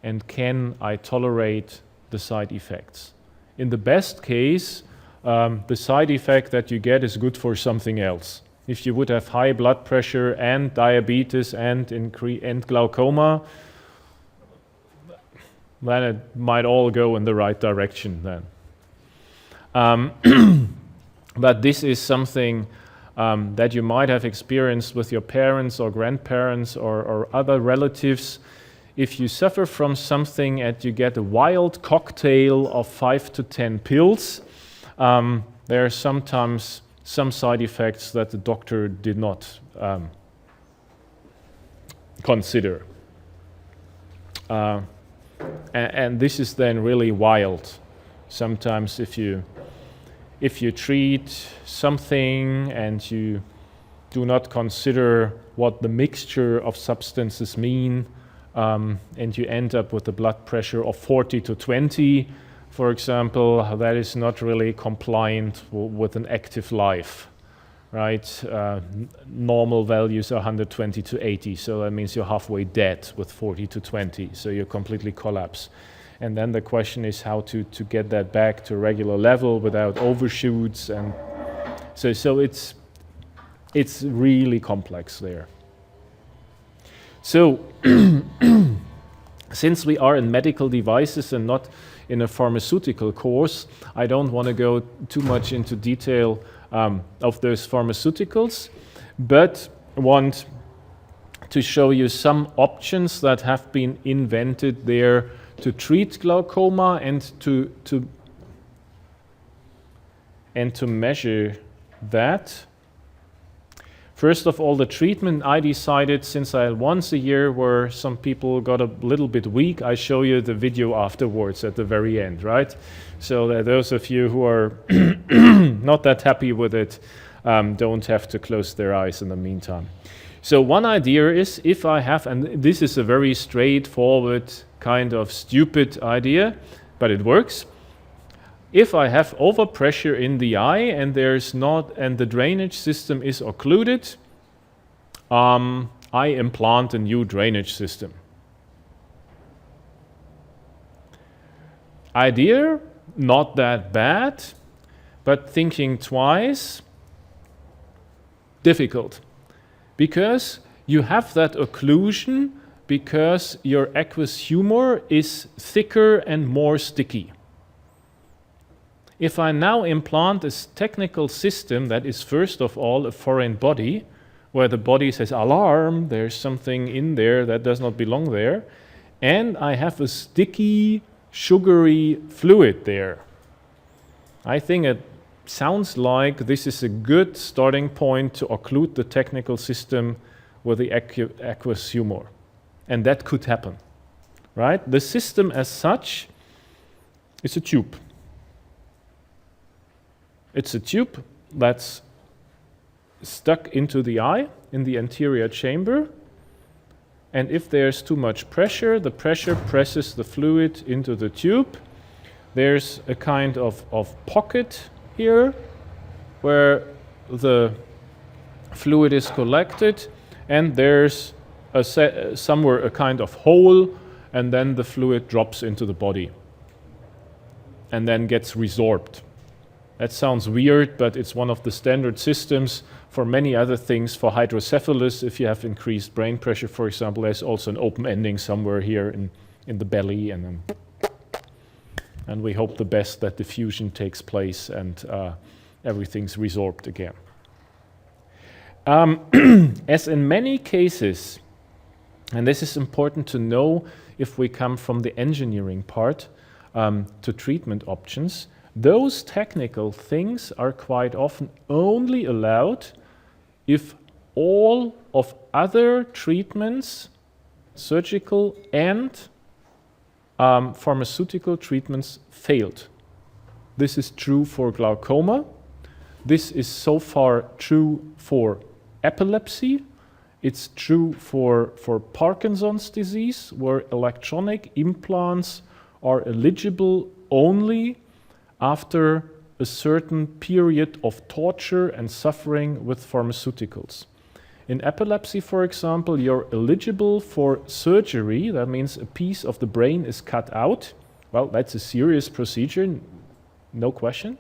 S1: and can I tolerate the side effects? In the best case, the side effect that you get is good for something else. If you would have high blood pressure and diabetes and glaucoma, then it might all go in the right direction then. But this is something that you might have experienced with your parents or grandparents or other relatives. If you suffer from something and you get a wild cocktail of 5 to 10 pills, there are sometimes some side effects that the doctor did not consider. And this is then really wild. Sometimes if you treat something and you do not consider what the mixture of substances mean, and you end up with a blood pressure of 40 to 20, for example, that is not really compliant with an active life, right? Normal values are 120 to 80, so that means you're halfway dead with 40 to 20, so you completely collapse. And then the question is how to get that back to a regular level without overshoots, and so it's really complex there. So since we are in medical devices and not in a pharmaceutical course, I don't want to go too much into detail of those pharmaceuticals, but want to show you some options that have been invented there to treat glaucoma and to measure that. First of all, the treatment, I decided, since I had once a year where some people got a little bit weak, I show you the video afterwards at the very end, right? So that those of you who are not that happy with it don't have to close their eyes in the meantime. So one idea is, if I have, and this is a very straightforward kind of stupid idea, but it works. If I have overpressure in the eye and the drainage system is occluded, I implant a new drainage system. Idea, not that bad, but thinking twice, difficult. Because you have that occlusion because your aqueous humor is thicker and more sticky. If I now implant a technical system that is first of all a foreign body, where the body says, alarm, there's something in there that does not belong there, and I have a sticky, sugary fluid there, I think it sounds like this is a good starting point to occlude the technical system with the aqueous humor. And that could happen, right? The system as such is a tube. It's a tube that's stuck into the eye in the anterior chamber. And if there's too much pressure, the pressure presses the fluid into the tube. There's a kind of pocket here where the fluid is collected, and there's somewhere a kind of hole, and then the fluid drops into the body and then gets resorbed. That sounds weird, but it's one of the standard systems for many other things. For hydrocephalus, if you have increased brain pressure, for example, there's also an open ending somewhere here in the belly, and we hope the best that diffusion takes place and everything's resorbed again. As in many cases, and this is important to know if we come from the engineering part to treatment options, those technical things are quite often only allowed if all of other treatments, surgical and pharmaceutical treatments, failed. This is true for glaucoma. This is so far true for epilepsy. It's true for Parkinson's disease, where electronic implants are eligible only after a certain period of torture and suffering with pharmaceuticals. In epilepsy, for example, you're eligible for surgery. That means a piece of the brain is cut out. Well, that's a serious procedure, no question.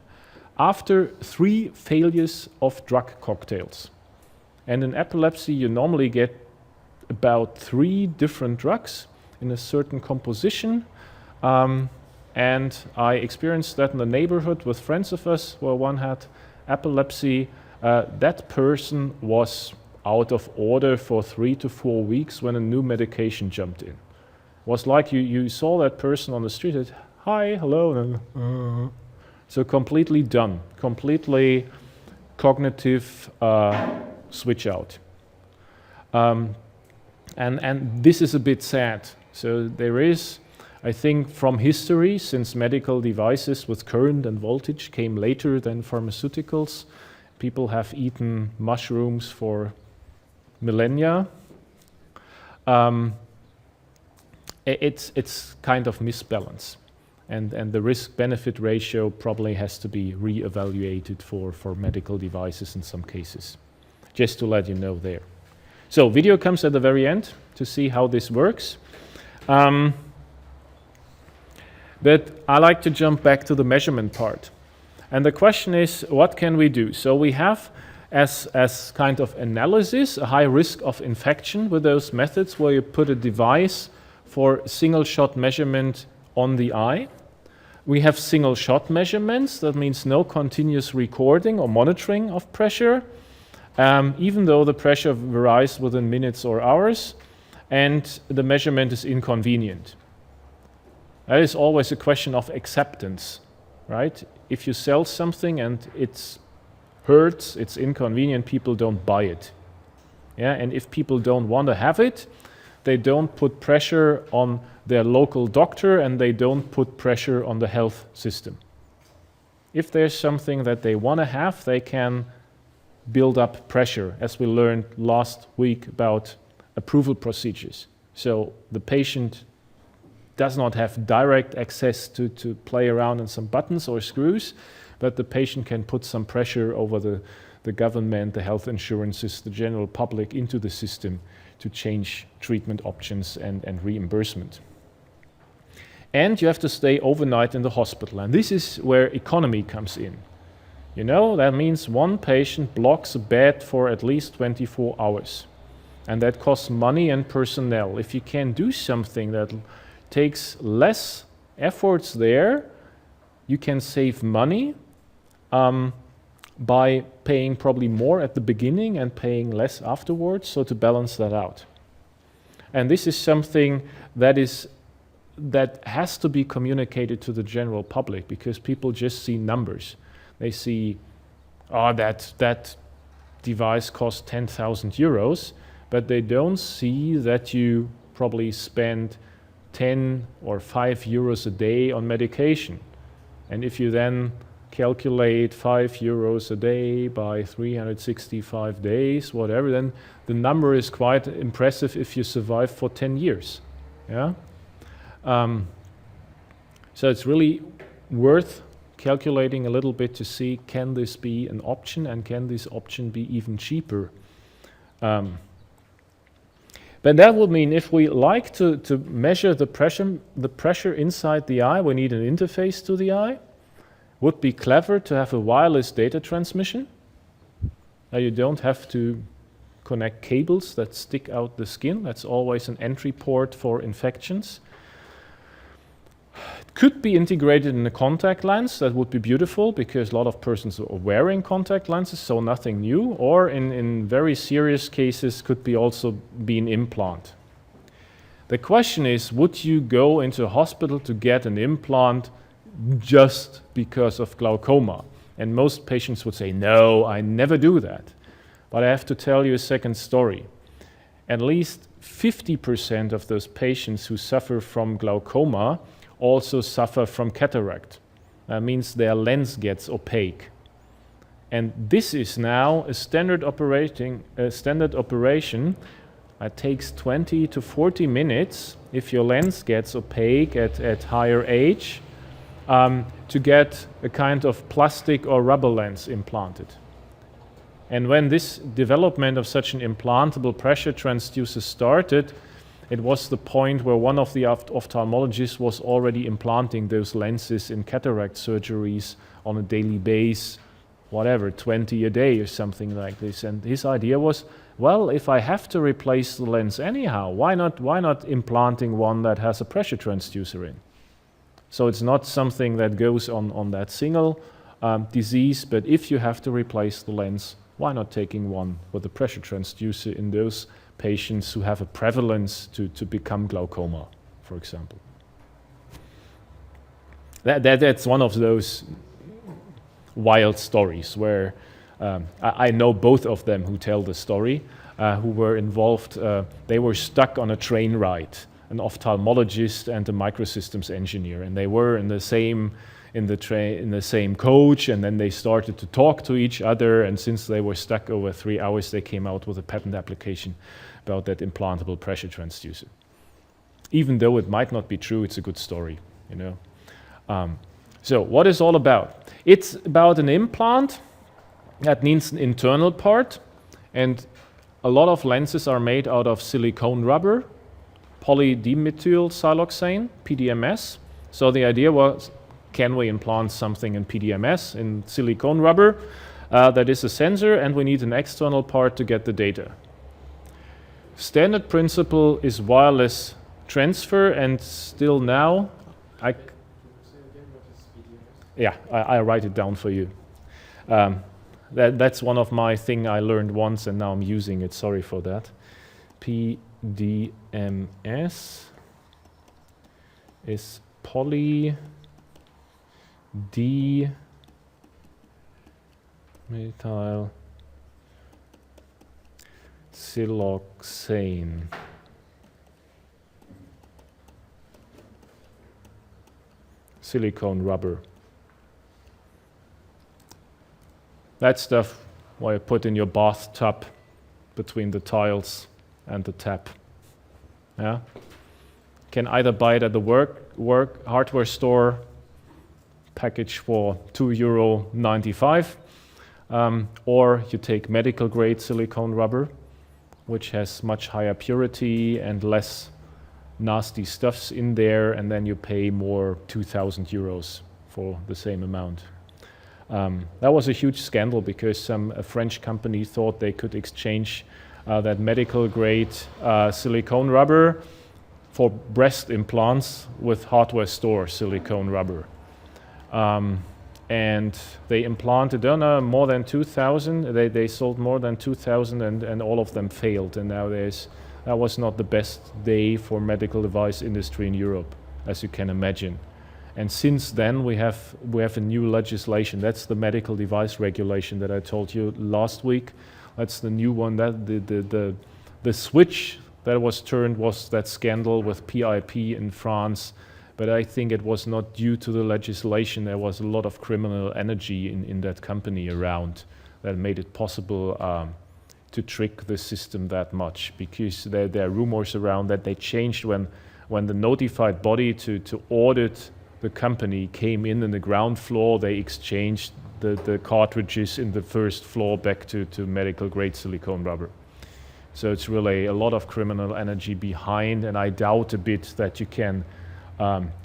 S1: After 3 failures of drug cocktails. And in epilepsy, you normally get about 3 different drugs in a certain composition. And I experienced that in the neighborhood with friends of us where one had epilepsy. That person was out of order for 3 to 4 weeks when a new medication jumped in. It was like you saw that person on the street, and, hi, hello, and so completely done, completely cognitive switch out. And this is a bit sad. So there is, I think, from history, since medical devices with current and voltage came later than pharmaceuticals, people have eaten mushrooms for millennia. It's kind of misbalance. And the risk-benefit ratio probably has to be re-evaluated for medical devices in some cases. Just to let you know there. So video comes at the very end to see how this works. But I like to jump back to the measurement part. And the question is, what can we do? So we have, as kind of analysis, a high risk of infection with those methods where you put a device for single-shot measurement on the eye. We have single-shot measurements. That means no continuous recording or monitoring of pressure, even though the pressure varies within minutes or hours, and the measurement is inconvenient. That is always a question of acceptance, right? If you sell something and it hurts, it's inconvenient, people don't buy it. Yeah, and if people don't want to have it, they don't put pressure on their local doctor, and they don't put pressure on the health system. If there's something that they want to have, they can build up pressure, as we learned last week about approval procedures. So the patient does not have direct access to play around on some buttons or screws, but the patient can put some pressure over the government, the health insurances, the general public into the system to change treatment options and reimbursement. And you have to stay overnight in the hospital. And this is where economy comes in. You know, that means one patient blocks a bed for at least 24 hours. And that costs money and personnel. If you can do something that takes less efforts there, you can save money by paying probably more at the beginning and paying less afterwards, so to balance that out. And this is something that has to be communicated to the general public, because people just see numbers. They see, oh, that device costs 10,000 euros, but they don't see that you probably spend 10 or 5 euros a day on medication. And if you then calculate 5 euros a day by 365 days, whatever, then the number is quite impressive if you survive for 10 years. Yeah? So it's really worth calculating a little bit to see, can this be an option, and can this option be even cheaper? But that would mean if we like to measure the pressure inside the eye, we need an interface to the eye. Would be clever to have a wireless data transmission. Now you don't have to connect cables that stick out the skin. That's always an entry port for infections. It could be integrated in a contact lens. That would be beautiful because a lot of persons are wearing contact lenses, so nothing new. Or in very serious cases, could be also be an implant. The question is, would you go into a hospital to get an implant just because of glaucoma? And most patients would say, no, I never do that. But I have to tell you a second story. At least 50% of those patients who suffer from glaucoma also suffer from cataract. That means their lens gets opaque. And this is now a standard operation. It takes 20 to 40 minutes if your lens gets opaque at higher age to get a kind of plastic or rubber lens implanted. And when this development of such an implantable pressure transducer started, it was the point where one of the ophthalmologists was already implanting those lenses in cataract surgeries on a daily basis, whatever, 20 a day or something like this. And his idea was, well, if I have to replace the lens anyhow, why not implanting one that has a pressure transducer in? So it's not something that goes on that single disease, but if you have to replace the lens, why not taking one with a pressure transducer in those patients who have a prevalence to become glaucoma, for example. That's one of those wild stories where I know both of them who tell the story, who were involved. They were stuck on a train ride, an ophthalmologist and a microsystems engineer, and they were in the same coach, and then they started to talk to each other, and since they were stuck over 3 hours, they came out with a patent application about that implantable pressure transducer. Even though it might not be true, it's a good story, you know. So what is all about? It's about an implant that needs an internal part, and a lot of lenses are made out of silicone rubber, polydimethyl siloxane, PDMS. So the idea was, can we implant something in PDMS, in silicone rubber? That is a sensor, and we need an external part to get the data. Standard principle is wireless transfer, and still now, I write it down for you. That's one of my thing I learned once, and now I'm using it. Sorry for that. PDMS is polydimethyl siloxane. Silicone rubber. That stuff what you put in your bathtub between the tiles and the tap. Yeah? Can either buy it at the work hardware store, package for €2.95, or you take medical grade silicone rubber, which has much higher purity and less nasty stuffs in there, and then you pay more, €2,000 for the same amount. That was a huge scandal because a French company thought they could exchange that medical grade silicone rubber for breast implants with hardware store silicone rubber. And they implanted more than 2,000. They sold more than 2,000, and all of them failed. And now that was not the best day for medical device industry in Europe, as you can imagine. And since then, we have a new legislation. That's the medical device regulation that I told you last week. That's the new one. That the switch that was turned was that scandal with PIP in France, but I think it was not due to the legislation. There was a lot of criminal energy in that company around that made it possible to trick the system that much, because there are rumors around that they changed when the notified body to audit the company came in the ground floor, they exchanged the cartridges in the first floor back to medical grade silicone rubber. So it's really a lot of criminal energy behind, and I doubt a bit that you can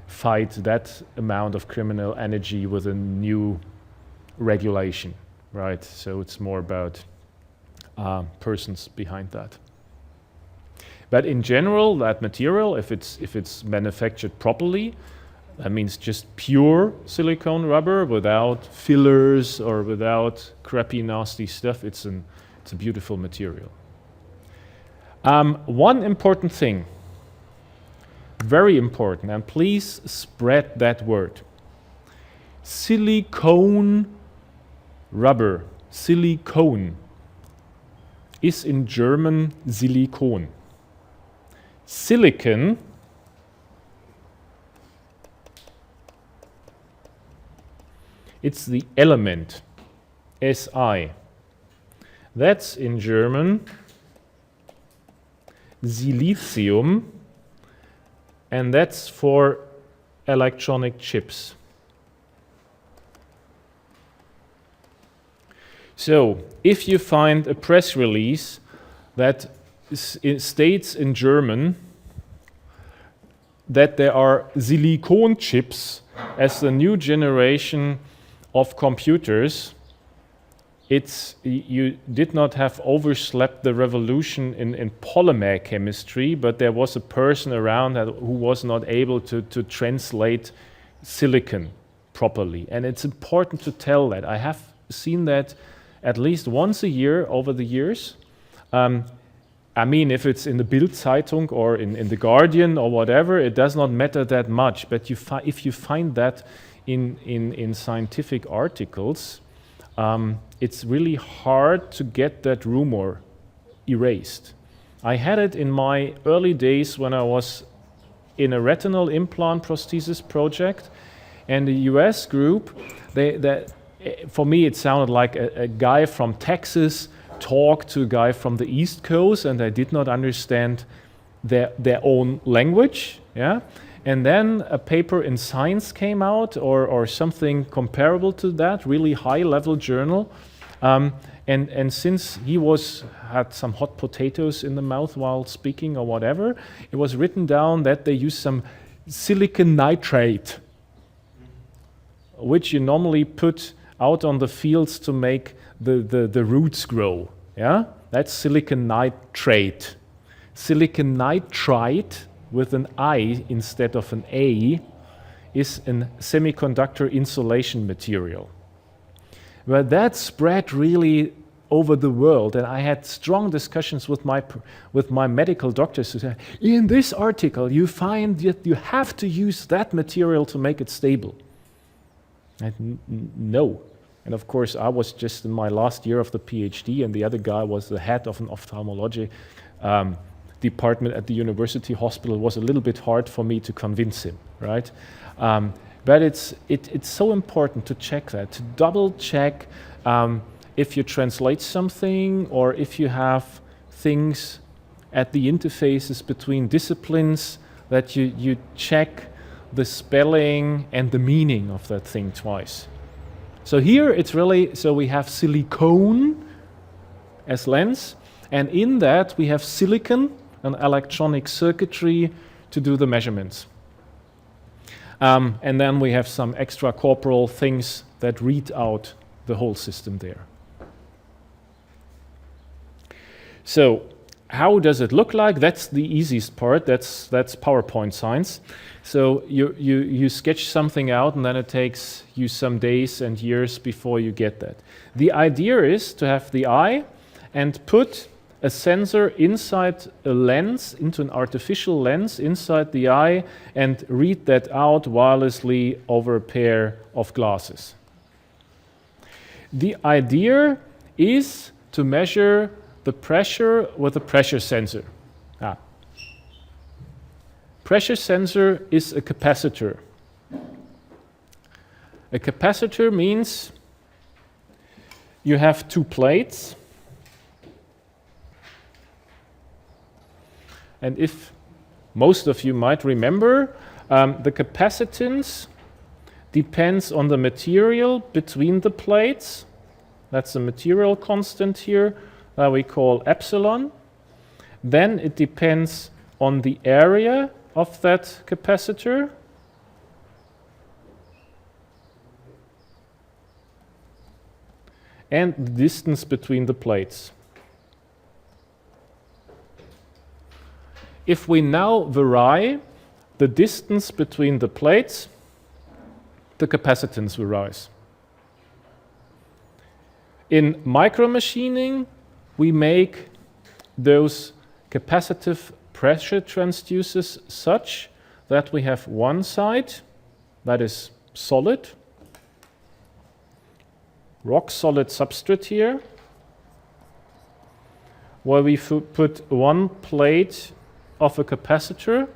S1: fight that amount of criminal energy with a new regulation, right? So it's more about persons behind that. But in general, that material, if it's manufactured properly, that means just pure silicone rubber without fillers or without crappy, nasty stuff. It's a beautiful material. One important thing, very important, and please spread that word. Silicone rubber, silicone, is in German Silikon. Silicon it's the element, Si. That's in German Silicium, and that's for electronic chips. So, if you find a press release that states in German that there are silicon chips as the new generation of computers, you did not have overslept the revolution in polymer chemistry, but there was a person around who was not able to translate silicon properly. And it's important to tell that. I have seen that at least once a year over the years. I mean, if it's in the Bild Zeitung or in the Guardian or whatever, it does not matter that much. But if you find that in scientific articles, it's really hard to get that rumor erased. I had it in my early days when I was in a retinal implant prosthesis project, and the US group, for me it sounded like a guy from Texas talked to a guy from the East Coast, and they did not understand their own language. Yeah. And then a paper in Science came out, or something comparable to that, really high-level journal. And since he had some hot potatoes in the mouth while speaking or whatever, it was written down that they use some silicon nitrate, which you normally put out on the fields to make the roots grow. Yeah, that's silicon nitrate. Silicon nitrite with an I instead of an A is a semiconductor insulation material. But that spread really over the world, and I had strong discussions with my medical doctors who said, in this article you find that you have to use that material to make it stable. No. And of course I was just in my last year of the PhD, and the other guy was the head of an ophthalmology department at the university hospital. It was a little bit hard for me to convince him, right? But it's so important to check that, to double check if you translate something, or if you have things at the interfaces between disciplines, that you check the spelling and the meaning of that thing twice. So here it's really, so we have silicone as lens, and in that we have silicon, an electronic circuitry to do the measurements. And then we have some extracorporeal things that read out the whole system there. So how does it look like? That's the easiest part. That's PowerPoint science. So you sketch something out, and then it takes you some days and years before you get that. The idea is to have the eye and put a sensor inside a lens, into an artificial lens inside the eye, and read that out wirelessly over a pair of glasses. The idea is to measure the pressure with a pressure sensor. pressure sensor is a capacitor. A capacitor means you have two plates, and if most of you might remember, the capacitance depends on the material between the plates. That's the material constant here that we call epsilon. Then it depends on the area of that capacitor. And the distance between the plates. If we now vary the distance between the plates, the capacitance varies. In micromachining, we make those capacitive pressure transducers such that we have one side that is solid, rock solid substrate here, where we put one plate of a capacitor,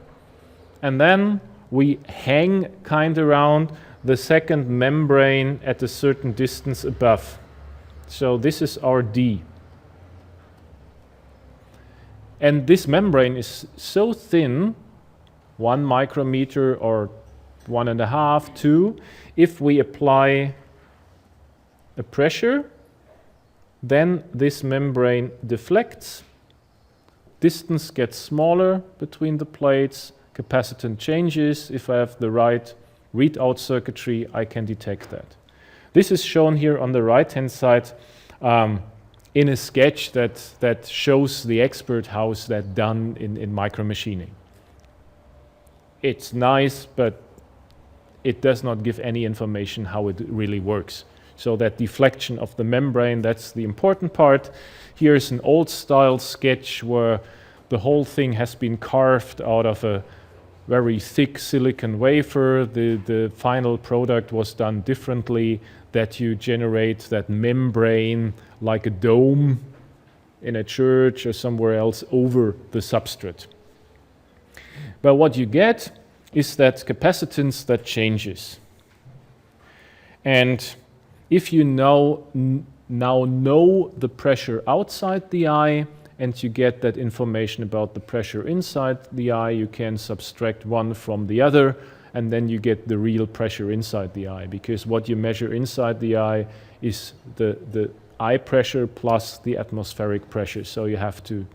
S1: and then we hang kind around the second membrane at a certain distance above. So this is our D. And this membrane is so thin, 1 micrometer or 1.5, 2, if we apply a pressure, then this membrane deflects, distance gets smaller between the plates, capacitance changes. If I have the right readout circuitry, I can detect that. This is shown here on the right-hand side in a sketch that shows the expert house that done in micromachining. It's nice, but it does not give any information how it really works. So that deflection of the membrane, that's the important part. Here's an old style sketch where the whole thing has been carved out of a very thick silicon wafer. The final product was done differently, that you generate that membrane like a dome in a church or somewhere else over the substrate. But what you get is that capacitance that changes. And if you now know the pressure outside the eye and you get that information about the pressure inside the eye, you can subtract one from the other, and then you get the real pressure inside the eye, because what you measure inside the eye is the eye pressure plus the atmospheric pressure. So you have to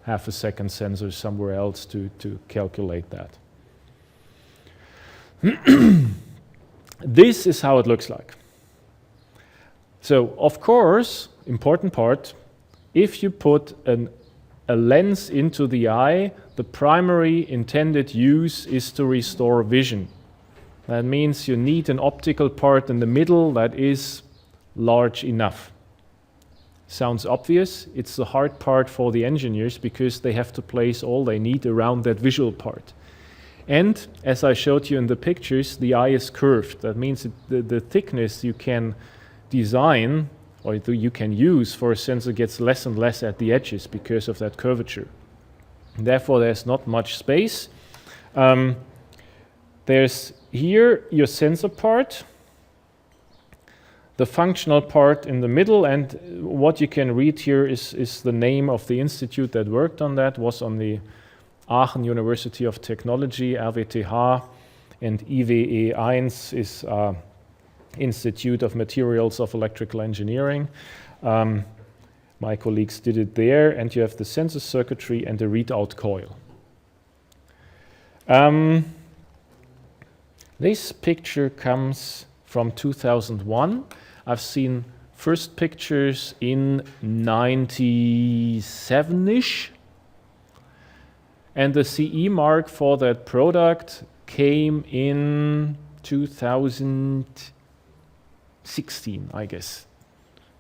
S1: have a second sensor somewhere else to calculate that. This is how it looks like. So, of course, important part, if you put a lens into the eye, the primary intended use is to restore vision. That means you need an optical part in the middle that is large enough. Sounds obvious. It's the hard part for the engineers because they have to place all they need around that visual part. And as I showed you in the pictures, the eye is curved. That means the thickness you can design or you can use for a sensor gets less and less at the edges because of that curvature. Therefore, there's not much space. There's here your sensor part, the functional part in the middle, and what you can read here is the name of the institute that worked on that, was on the Aachen University of Technology, RWTH, and IWE1 is Institute of Materials of Electrical Engineering. My colleagues did it there, and you have the sensor circuitry and the readout coil. This picture comes from 2001. I've seen first pictures in 97-ish. And the CE mark for that product came in 2016, I guess.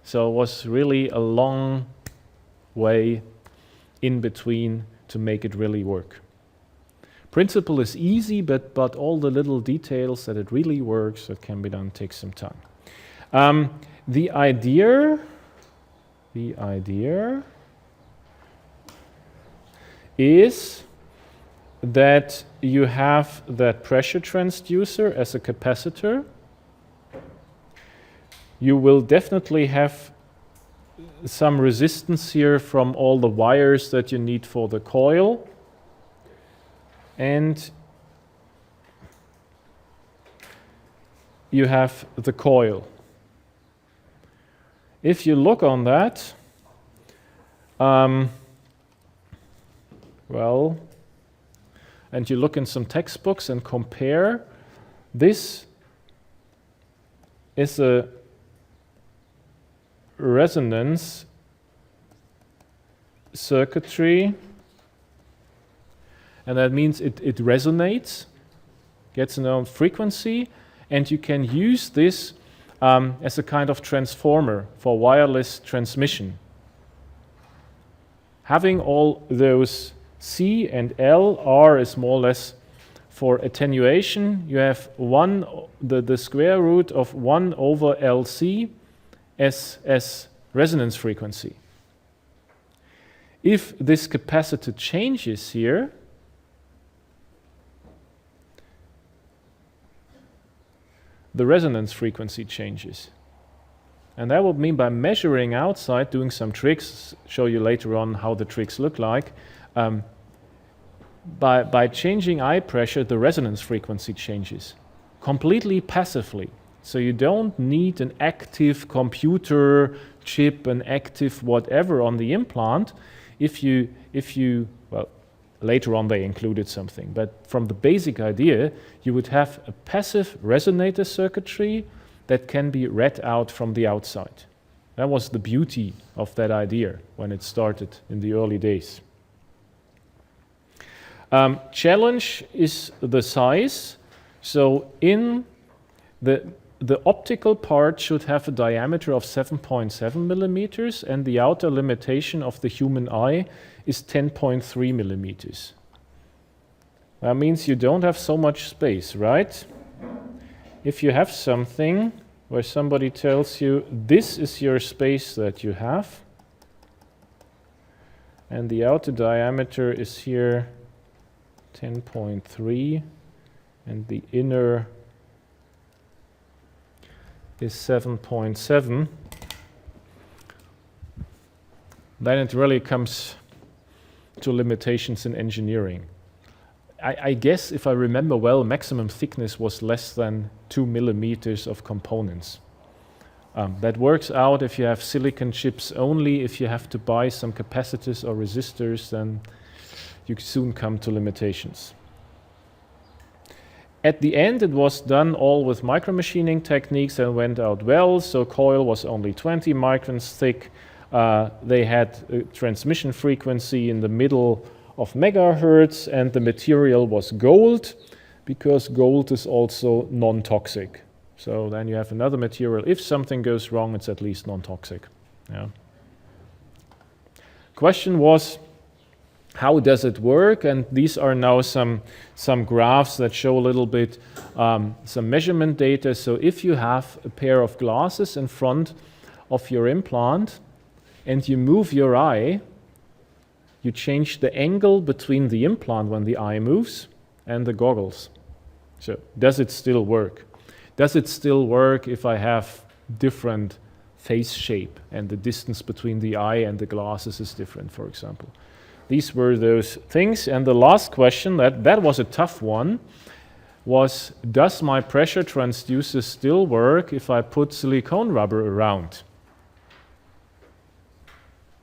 S1: So it was really a long way in between to make it really work. Principle is easy, but all the little details that it really works, that can be done, takes some time. The idea is that you have that pressure transducer as a capacitor. You will definitely have some resistance here from all the wires that you need for the coil. And you have the coil. If you look on that, well, and you look in some textbooks and compare, this is a resonance circuitry, and that means it resonates, gets a known frequency, and you can use this as a kind of transformer for wireless transmission. Having all those C and L, R is more or less for attenuation. You have the square root of 1 over LC as resonance frequency. If this capacitor changes here, the resonance frequency changes. And that would mean by measuring outside, doing some tricks, show you later on how the tricks look like, by changing eye pressure, the resonance frequency changes completely passively. So you don't need an active computer chip, an active whatever on the implant. If you, well, later on they included something, but from the basic idea, you would have a passive resonator circuitry that can be read out from the outside. That was the beauty of that idea when it started in the early days. Challenge is the size. So in the optical part should have a diameter of 7.7 millimeters, and the outer limitation of the human eye is 10.3 millimeters. That means you don't have so much space, right? If you have something where somebody tells you this is your space that you have, and the outer diameter is here 10.3, and the inner is 7.7, then it really comes to limitations in engineering. I guess, if I remember well, maximum thickness was less than 2 millimeters of components. That works out if you have silicon chips only. If you have to buy some capacitors or resistors, then you soon come to limitations. At the end, it was done all with micromachining techniques and went out well. So coil was only 20 microns thick. They had a transmission frequency in the middle of megahertz, and the material was gold, because gold is also non-toxic. So then you have another material. If something goes wrong, it's at least non-toxic. Yeah. Question was, how does it work? And these are now some graphs that show a little bit some measurement data. So if you have a pair of glasses in front of your implant and you move your eye, you change the angle between the implant when the eye moves and the goggles. So does it still work? Does it still work if I have different face shape and the distance between the eye and the glasses is different, for example? These were those things. And the last question, that was a tough one, was does my pressure transducer still work if I put silicone rubber around?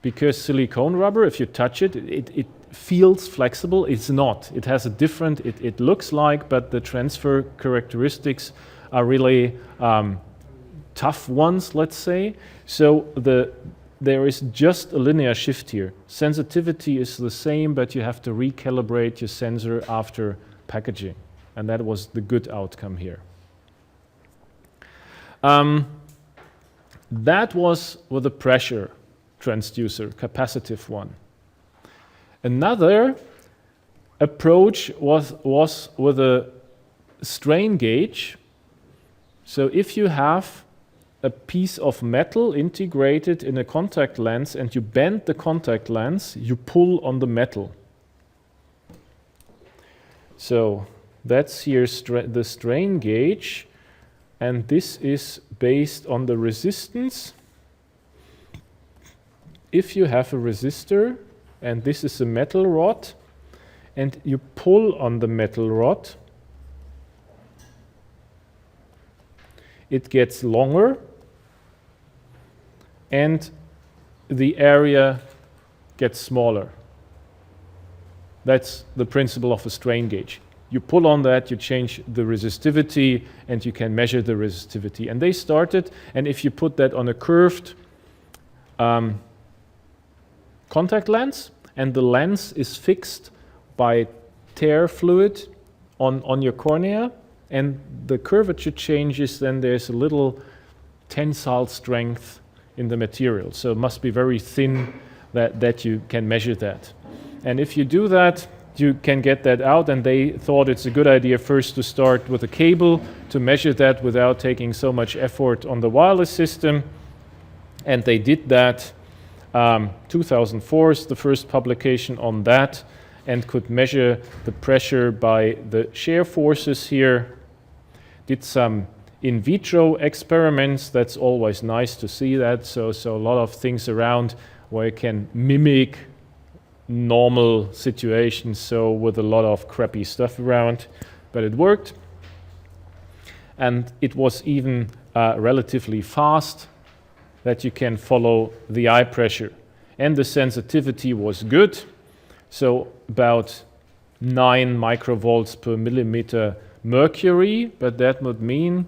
S1: Because silicone rubber, if you touch it, it feels flexible. It's not. It has a different, it looks like, but the transfer characteristics are really tough ones, let's say. So there is just a linear shift here. Sensitivity is the same, but you have to recalibrate your sensor after packaging. And that was the good outcome here. That was with the pressure transducer, capacitive one. Another approach was with a strain gauge. So if you have a piece of metal integrated in a contact lens and you bend the contact lens, you pull on the metal. So that's here the strain gauge, and this is based on the resistance. If you have a resistor, and this is a metal rod, and you pull on the metal rod, it gets longer, and the area gets smaller. That's the principle of a strain gauge. You pull on that, you change the resistivity, and you can measure the resistivity. And they started, and if you put that on a curved contact lens, and the lens is fixed by tear fluid on your cornea, and the curvature changes, then there's a little tensile strength in the material. So it must be very thin that you can measure that. And if you do that, you can get that out, and they thought it's a good idea first to start with a cable to measure that without taking so much effort on the wireless system. And they did that. 2004 is the first publication on that, and could measure the pressure by the shear forces here. Did some in vitro experiments. That's always nice to see that. So a lot of things around where you can mimic normal situations, so with a lot of crappy stuff around, but it worked. And it was even relatively fast, that you can follow the eye pressure. And the sensitivity was good, so about 9 microvolts per millimeter mercury, but that would mean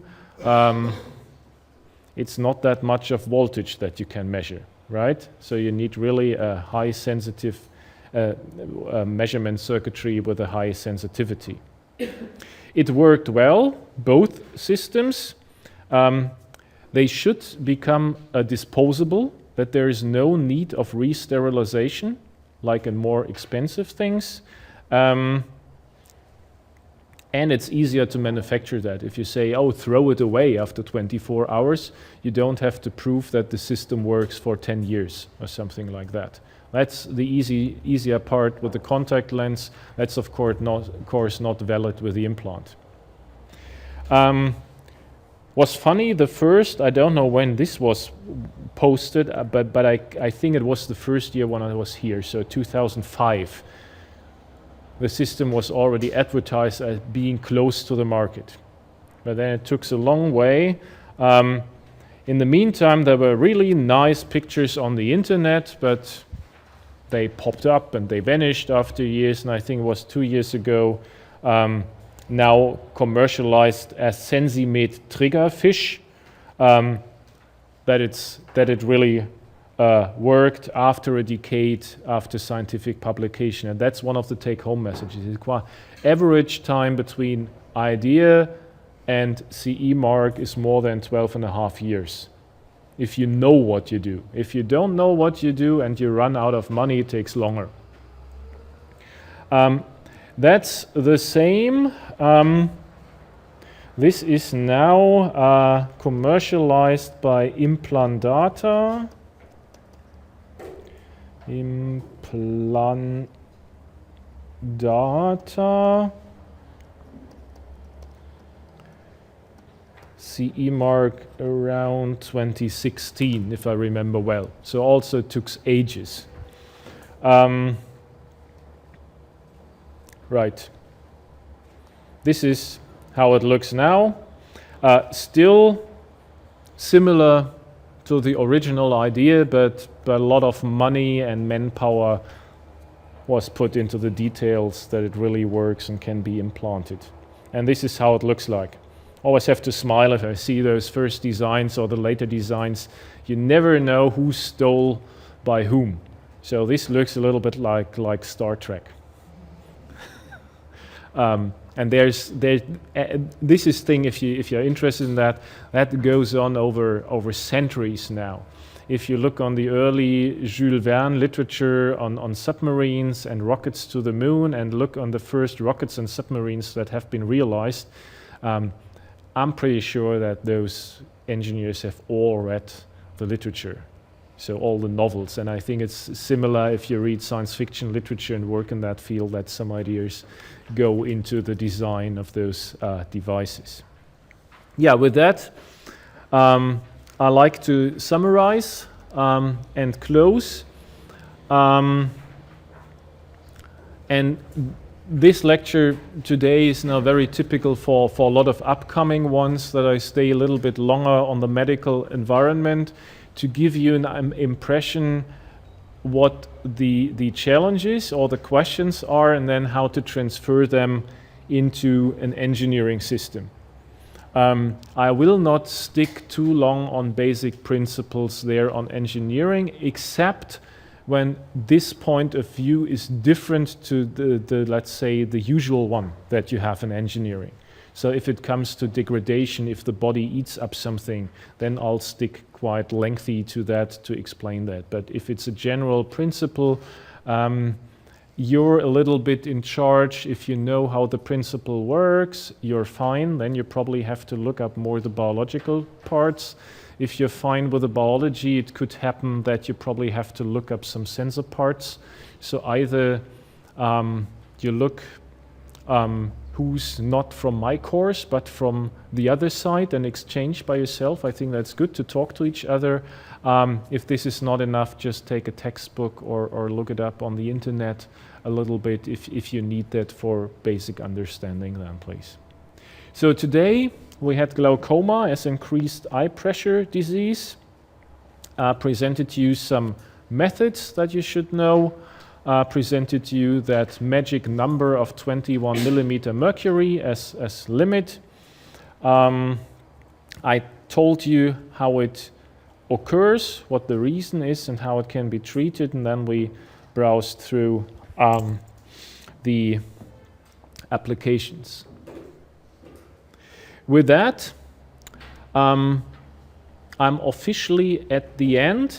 S1: it's not that much of voltage that you can measure, right? So you need really a high sensitive measurement circuitry with a high sensitivity. It worked well, both systems. They should become disposable, that there is no need of re-sterilization, like in more expensive things. And it's easier to manufacture that. If you say, oh, throw it away after 24 hours, you don't have to prove that the system works for 10 years or something like that. That's the easier part with the contact lens. That's of course not valid with the implant. Was funny, the first, I don't know when this was posted, but I think it was the first year when I was here, so 2005. The system was already advertised as being close to the market. But then it took a long way. In the meantime, there were really nice pictures on the internet, but they popped up and they vanished after years, and I think it was 2 years ago, now commercialized as Sensimed trigger fish, that it really worked after a decade after scientific publication. And that's one of the take-home messages. Average time between idea and CE mark is more than 12.5 years. If you know what you do. If you don't know what you do and you run out of money, it takes longer. That's the same. This is now commercialized by Implandata. Implandata. CE mark around 2016, if I remember well. So also it took ages. Right. This is how it looks now. Still similar to the original idea, but a lot of money and manpower was put into the details that it really works and can be implanted. And this is how it looks like. Always have to smile if I see those first designs or the later designs. You never know who stole by whom. So this looks a little bit like Star Trek. And this is thing, if you're interested in that goes on over centuries now. If you look on the early Jules Verne literature on submarines and rockets to the moon, and look on the first rockets and submarines that have been realized, I'm pretty sure that those engineers have all read the literature. So all the novels, and I think it's similar if you read science fiction literature and work in that field, that some ideas go into the design of those devices. Yeah, with that, I like to summarize and close. And this lecture today is now very typical for a lot of upcoming ones, that I stay a little bit longer on the medical environment to give you an impression what the challenges or the questions are, and then how to transfer them into an engineering system. I will not stick too long on basic principles there on engineering, except when this point of view is different to the let's say, the usual one that you have in engineering. So if it comes to degradation, if the body eats up something, then I'll stick quite lengthy to that to explain that. But if it's a general principle, you're a little bit in charge. If you know how the principle works, you're fine. Then you probably have to look up more the biological parts. If you're fine with the biology, it could happen that you probably have to look up some sensor parts. So either you look who's not from my course, but from the other side, and exchange by yourself. I think that's good to talk to each other. If this is not enough, just take a textbook or look it up on the internet a little bit if you need that for basic understanding then, please. So today we had glaucoma as increased eye pressure disease. Presented to you some methods that you should know. Presented to you that magic number of 21 millimeter mercury as limit. I told you how it occurs, what the reason is, and how it can be treated, and then we browsed through the applications. With that, I'm officially at the end.